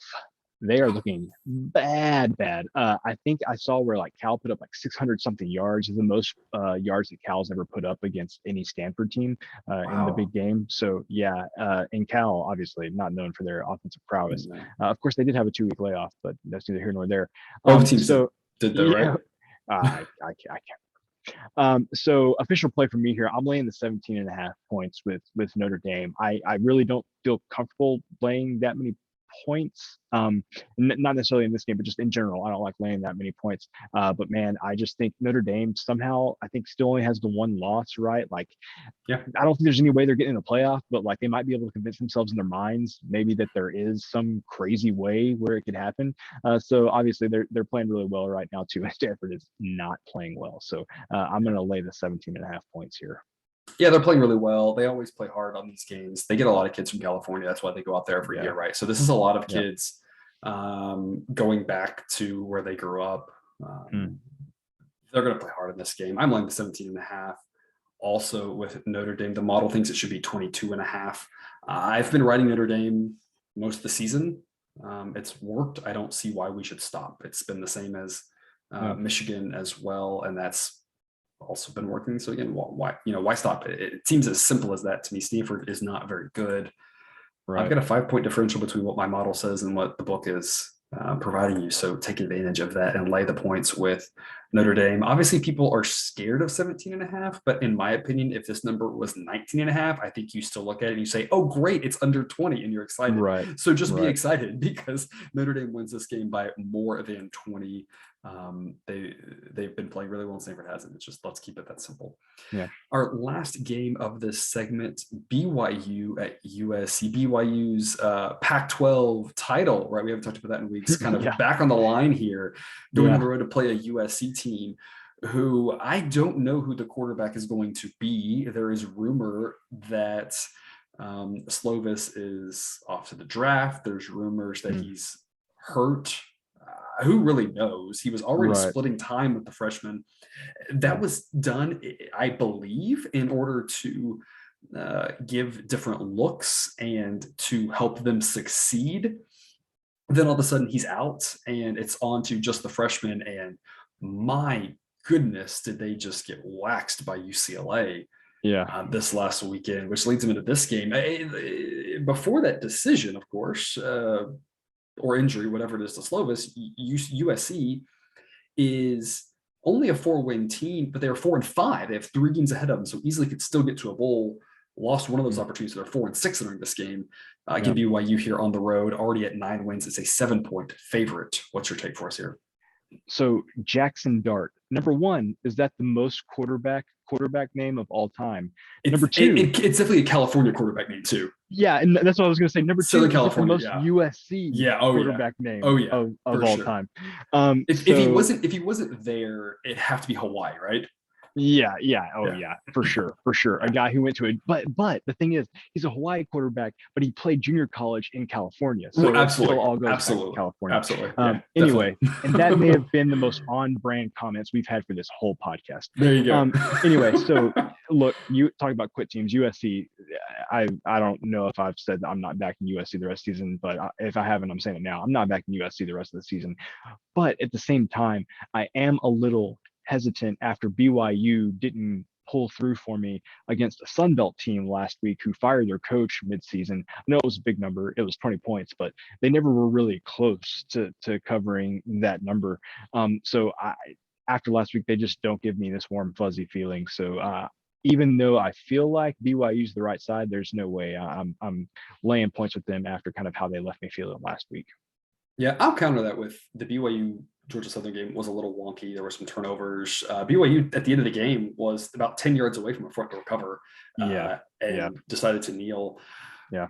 They are looking bad. I think I saw where like Cal put up like 600 something yards, the most yards that Cal's ever put up against any Stanford team in the big game. So yeah, and Cal obviously not known for their offensive prowess. Of course, they did have a 2-week layoff, but that's neither here nor there. Both teams did though, right? I can't. So official play for me here, I'm laying the 17.5 points with Notre Dame. I really don't feel comfortable laying that many points. Not necessarily in this game, but just in general, I don't like laying that many points. But man, I just think Notre Dame somehow, I think, still only has the one loss, right? Like, I don't think there's any way they're getting in a playoff, but like they might be able to convince themselves in their minds maybe that there is some crazy way where it could happen. So obviously they're playing really well right now too. Stanford is not playing well. So I'm going to lay the 17.5 points here. Yeah, they're playing really well. They always play hard on these games. They get a lot of kids from California. That's why they go out there every year, right? So this is a lot of kids going back to where they grew up. They're going to play hard in this game. I'm laying the 17.5. Also with Notre Dame, the model thinks it should be 22.5. I've been riding Notre Dame most of the season. It's worked. I don't see why we should stop. It's been the same as Michigan as well, and that's also been working. So again, why stop? It seems as simple as that to me. Stanford is not very good. I've got a 5-point differential between what my model says and what the book is providing you. So take advantage of that and lay the points with Notre Dame. Obviously, people are scared of 17.5, but in my opinion, if this number was 19.5, I think you still look at it and you say, oh, great, it's under 20 and you're excited. So just be excited because Notre Dame wins this game by more than 20. They've been playing really well and Stanford hasn't. It's just, let's keep it that simple. Our last game of this segment, BYU at USC. BYU's Pac-12 title, right? We haven't talked about that in weeks. Kind of back on the line here, going on the road to play a USC team who I don't know who the quarterback is going to be. There is rumor that Slovis is off to the draft. There's rumors that he's hurt. Who really knows? He was already splitting time with the freshmen. That was done, I believe, in order to give different looks and to help them succeed. Then all of a sudden he's out and it's on to just the freshmen. And my goodness, did they just get waxed by UCLA this last weekend, which leads them into this game. Before that decision, of course, or injury, whatever it is to Slovis, USC is only a 4-win team, but they're 4-5. They have 3 games ahead of them, so easily could still get to a bowl lost one of those opportunities. They're 4-6 entering this game. Give BYU here on the road, already at 9 wins. It's a 7-point favorite. What's your take for us here? So Jackson Dart, number one, is that the most quarterback name of all time? Number two, it's definitely a California quarterback name too. Yeah, and that's what I was going to say. Number Southern two, California, is the most USC quarterback name of all time. If he wasn't there, it'd have to be Hawaii, right? Yeah, for sure. A guy who went to it, but the thing is, he's a Hawaii quarterback, but he played junior college in California, so it still all goes back to California. Absolutely. Anyway, and that may have been the most on-brand comments we've had for this whole podcast. There you go. Anyway, so look, you talk about quit teams. USC, I don't know if I've said that I'm not backing USC the rest of the season, but if I haven't, I'm saying it now. I'm not backing USC the rest of the season, but at the same time, I am a little hesitant after BYU didn't pull through for me against a Sun Belt team last week who fired their coach midseason. I know it was a big number. It was 20 points, but they never were really close to covering that number. So after last week, they just don't give me this warm, fuzzy feeling. So even though I feel like BYU's the right side, there's no way I'm laying points with them after kind of how they left me feeling last week. Yeah, I'll counter that with the BYU Georgia Southern game was a little wonky. There were some turnovers. BYU at the end of the game was about 10 yards away from a front door cover and decided to kneel. Yeah.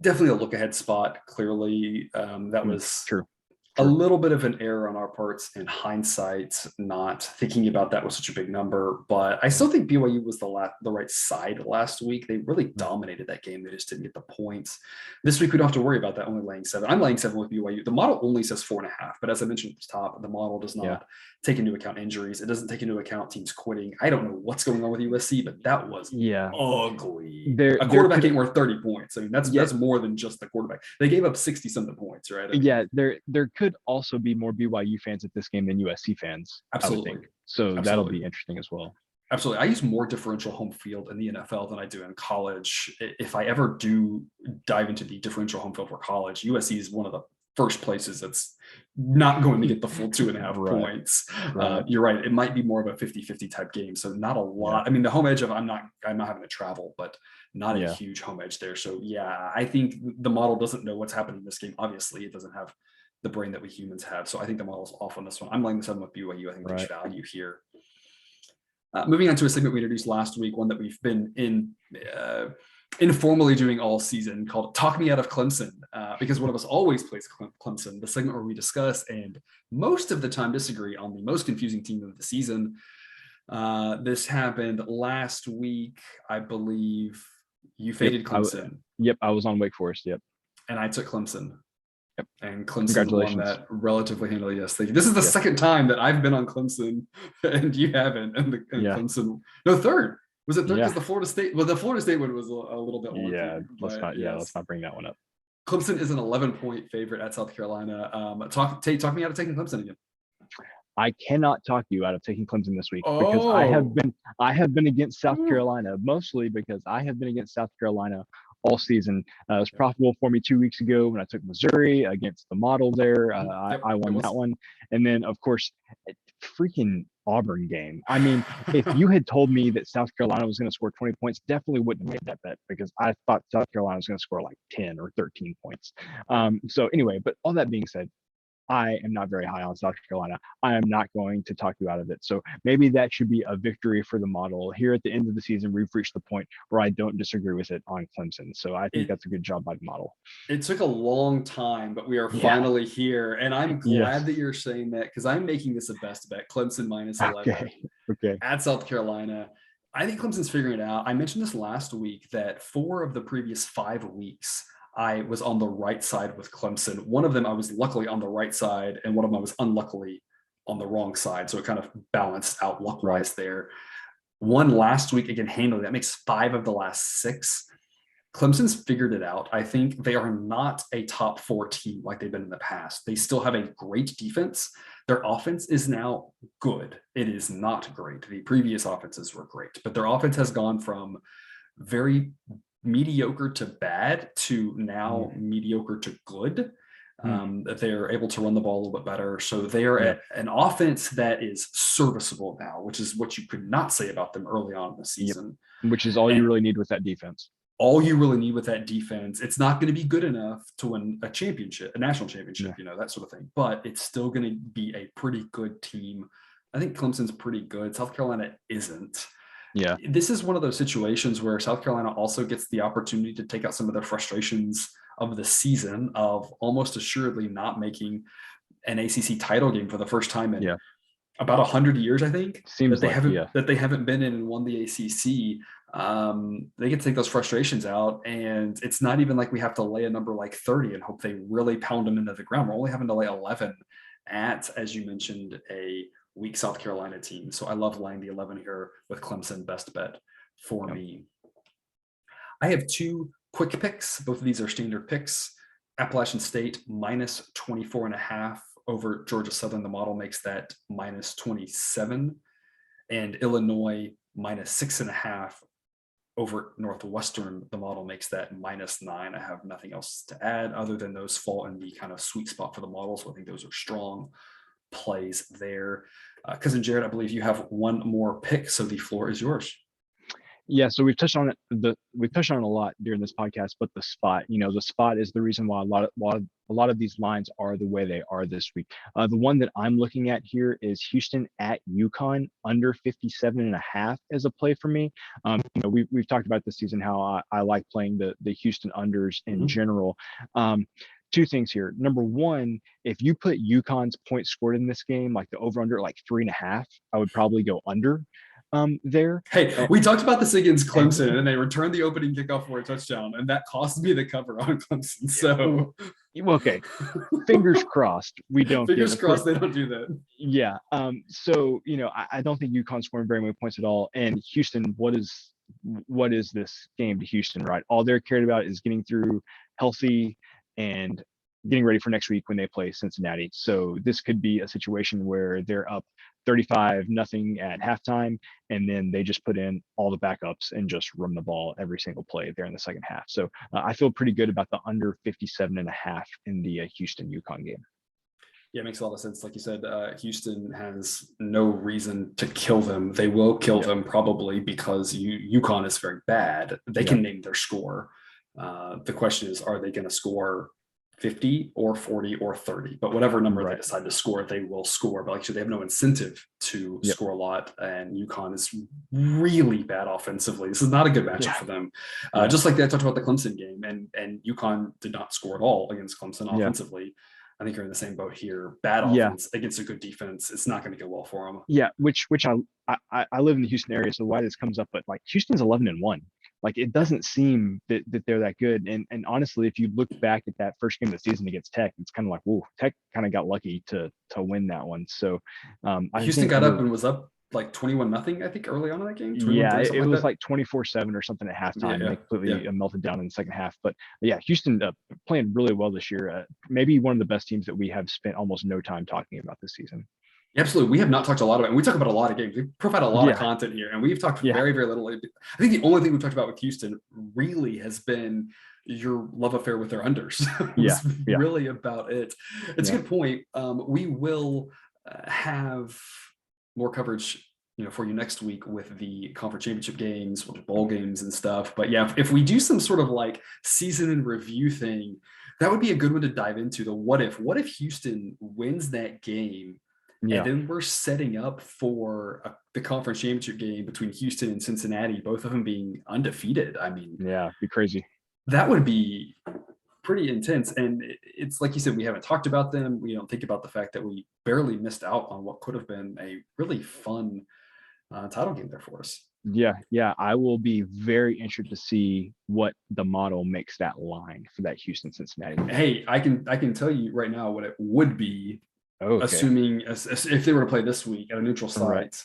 Definitely a look ahead spot. Clearly, that was true. A little bit of an error on our parts in hindsight, not thinking about that was such a big number. But I still think BYU was the right side last week. They really dominated that game. They just didn't get the points. This week, we don't have to worry about that, only laying 7. I'm laying 7 with BYU. The model only says 4.5. But as I mentioned at the top, the model does not take into account injuries. It doesn't take into account teams quitting. I don't know what's going on with USC, but that was ugly. A quarterback ain't worth 30 points. I mean, that's more than just the quarterback. They gave up 60-something points, right? I mean, there could also be more BYU fans at this game than USC fans. Absolutely. So that'll be interesting as well. Absolutely. I use more differential home field in the NFL than I do in college. If I ever do dive into the differential home field for college, USC is one of the first places that's not going to get the full 2.5 points. You're right. It might be more of a 50-50 type game. So not a lot. I mean, the home edge of I'm not having to travel, but not a huge home edge there. So I think the model doesn't know what's happening in this game. Obviously, it doesn't have the brain that we humans have. So I think the model's off on this one. I'm laying this 7 with BYU. I think there's value here. Moving on to a segment we introduced last week, one that we've been informally doing all season, called Talk Me Out of Clemson, because one of us always plays Clemson, the segment where we discuss and most of the time disagree on the most confusing team of the season. This happened last week, I believe. You faded Clemson. I was on Wake Forest. And I took Clemson. And Clemson won that relatively handily. Yes, thank you. This is the second time that I've been on Clemson and you haven't. And Clemson, no, third. Was it third? Because the Florida State, the Florida State one was a little bit wonky. Let's not bring that one up. Clemson is an 11-point favorite at South Carolina. Talk me out of taking Clemson again. I cannot talk you out of taking Clemson this week because I have been against South Carolina, mostly because I have been against South Carolina all season. It was profitable for me 2 weeks ago when I took Missouri against the model there. I won that one. And then, of course, freaking Auburn game. I mean, if you had told me that South Carolina was going to score 20 points, definitely wouldn't have made that bet because I thought South Carolina was going to score like 10 or 13 points. So anyway, but all that being said, I am not very high on South Carolina. I am not going to talk you out of it. So maybe that should be a victory for the model. Here at the end of the season, we've reached the point where I don't disagree with it on Clemson. So I think that's a good job by the model. It took a long time, but we are finally here. And I'm glad that you're saying that because I'm making this a best bet. Clemson minus 11 at South Carolina. I think Clemson's figuring it out. I mentioned this last week that 4 of the previous 5 weeks, I was on the right side with Clemson. One of them I was luckily on the right side, and one of them I was unluckily on the wrong side. So it kind of balanced out luck-wise there. One last week, again, handily. That makes 5 of the last 6. Clemson's figured it out. I think they are not a top 4 team like they've been in the past. They still have a great defense. Their offense is now good. It is not great. The previous offenses were great, but their offense has gone from very mediocre to bad to now mediocre to good. That they're able to run the ball a little bit better. So they are an offense that is serviceable now, which is what you could not say about them early on in the season. Which is all you really need with that defense. All you really need with that defense. It's not going to be good enough to win a championship, a national championship, that sort of thing. But it's still going to be a pretty good team. I think Clemson's pretty good. South Carolina isn't. Yeah. This is one of those situations where South Carolina also gets the opportunity to take out some of their frustrations of the season of almost assuredly not making an ACC title game for the first time in about 100 years, I think. Seems that they haven't been in and won the ACC. They get to take those frustrations out, and it's not even like we have to lay a number like 30 and hope they really pound them into the ground. We're only having to lay 11 at, as you mentioned, a weak South Carolina team. So I love laying the 11 here with Clemson, best bet for me. I have two quick picks. Both of these are standard picks. Appalachian State minus 24.5 over Georgia Southern. The model makes that minus 27. And Illinois minus 6.5 over Northwestern. The model makes that minus 9. I have nothing else to add other than those fall in the kind of sweet spot for the model. So I think those are strong plays there. Cousin Jared, I believe you have one more pick. So the floor is yours. Yeah, so we've touched on it. We've touched on it a lot during this podcast, but the spot, the spot is the reason why a lot of these lines are the way they are this week. The one that I'm looking at here is Houston at UConn under 57.5 as a play for me. We've talked about this season how I like playing the Houston unders in general. Two things here. Number one, if you put UConn's points scored in this game, like the over under like 3.5, I would probably go under. There. Hey, we talked about this against Clemson, and they returned the opening kickoff for a touchdown, and that cost me the cover on Clemson. So, okay, fingers crossed we don't. Fingers crossed they don't do that. Yeah. So I don't think UConn scoring very many points at all. And Houston, what is this game to Houston? Right, all they're cared about is getting through healthy and getting ready for next week when they play Cincinnati. So this could be a situation where they're up 35-0 at halftime, and then they just put in all the backups and just run the ball every single play there in the second half. So I feel pretty good about the under 57.5 in the Houston UConn game. Yeah, it makes a lot of sense. Like you said, Houston has no reason to kill them. They will kill them probably because UConn is very bad. They can name their score. The question is, are they going to score 50 or 40 or 30, but whatever number they decide to score, they will score. But like they have no incentive to score a lot, and UConn is really bad offensively. This is not a good matchup for them. Just like I talked about the Clemson game, and UConn did not score at all against Clemson offensively. I think you're in the same boat here. Bad offense against a good defense. It's not going to go well for them. Yeah, which I live in the Houston area, so why this comes up, but like Houston's 11-1. Like it doesn't seem that they're that good. And honestly, if you look back at that first game of the season against Tech, it's kind of like, whoa, Tech kind of got lucky to win that one. So Houston got up and was up like 21-0, I think, early on in that game. Yeah, it was like 24-7 or something at halftime. They completely melted down in the second half. But yeah, Houston playing really well this year. Maybe one of the best teams that we have spent almost no time talking about this season. Absolutely. We have not talked a lot about it. And we talk about a lot of games. We provide a lot of content here, and we've talked very, very little. I think the only thing we've talked about with Houston really has been your love affair with their unders. Really about it. It's a good point. We will have more coverage for you next week with the conference championship games, with the bowl games and stuff. But yeah, if we do some sort of like season in review thing, that would be a good one to dive into. The what if Houston wins that game? And then we're setting up for the conference championship game between Houston and Cincinnati, both of them being undefeated. I mean, it'd be crazy. That would be pretty intense. And it's like you said, we haven't talked about them. We don't think about the fact that we barely missed out on what could have been a really fun title game there for us. Yeah. I will be very interested to see what the model makes that line for that Houston Cincinnati. Hey, I can tell you right now what it would be. Assuming if they were to play this week at a neutral site,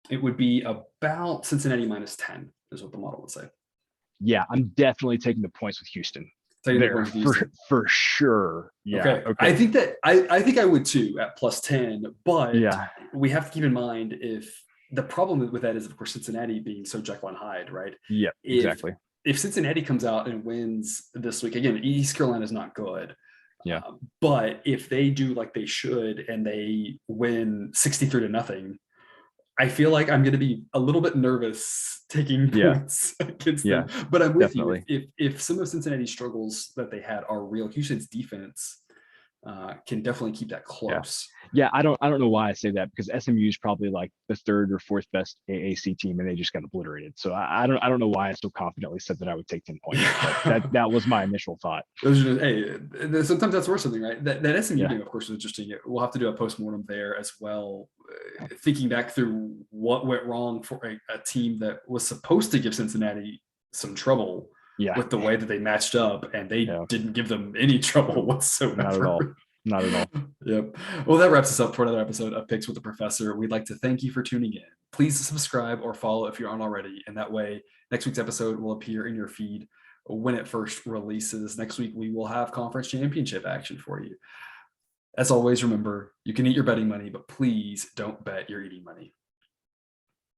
it would be about Cincinnati minus 10 is what the model would say. Yeah, I'm definitely taking the points with Houston. For sure. Yeah. Okay. I think that I think I would too at plus 10, but we have to keep in mind if the problem with that is, of course, Cincinnati being so Jekyll and Hyde, right? Yeah, exactly. if Cincinnati comes out and wins this week, again, East Carolina is not good. Yeah. But if they do like they should and they win 63-0, I feel like I'm going to be a little bit nervous taking points against them. But I'm with definitely. you. If some of Cincinnati's struggles that they had are real, Houston's defense can definitely keep that close. Yeah, I don't know why I say that, because SMU is probably like the third or fourth best AAC team, and they just got obliterated. So I don't know why I so confidently said that I would take 10 points. But that was my initial thought. Hey, sometimes that's worth something, right? That SMU game, of course, was interesting. We'll have to do a postmortem there as well, thinking back through what went wrong for a team that was supposed to give Cincinnati some trouble with the way that they matched up, and they didn't give them any trouble whatsoever. Not at all. Not at all. Yep. Well, that wraps us up for another episode of Picks with the Professor. We'd like to thank you for tuning in. Please subscribe or follow if you aren't already, and that way next week's episode will appear in your feed when it first releases. Next week, we will have conference championship action for you. As always, remember, you can eat your betting money, but please don't bet your eating money.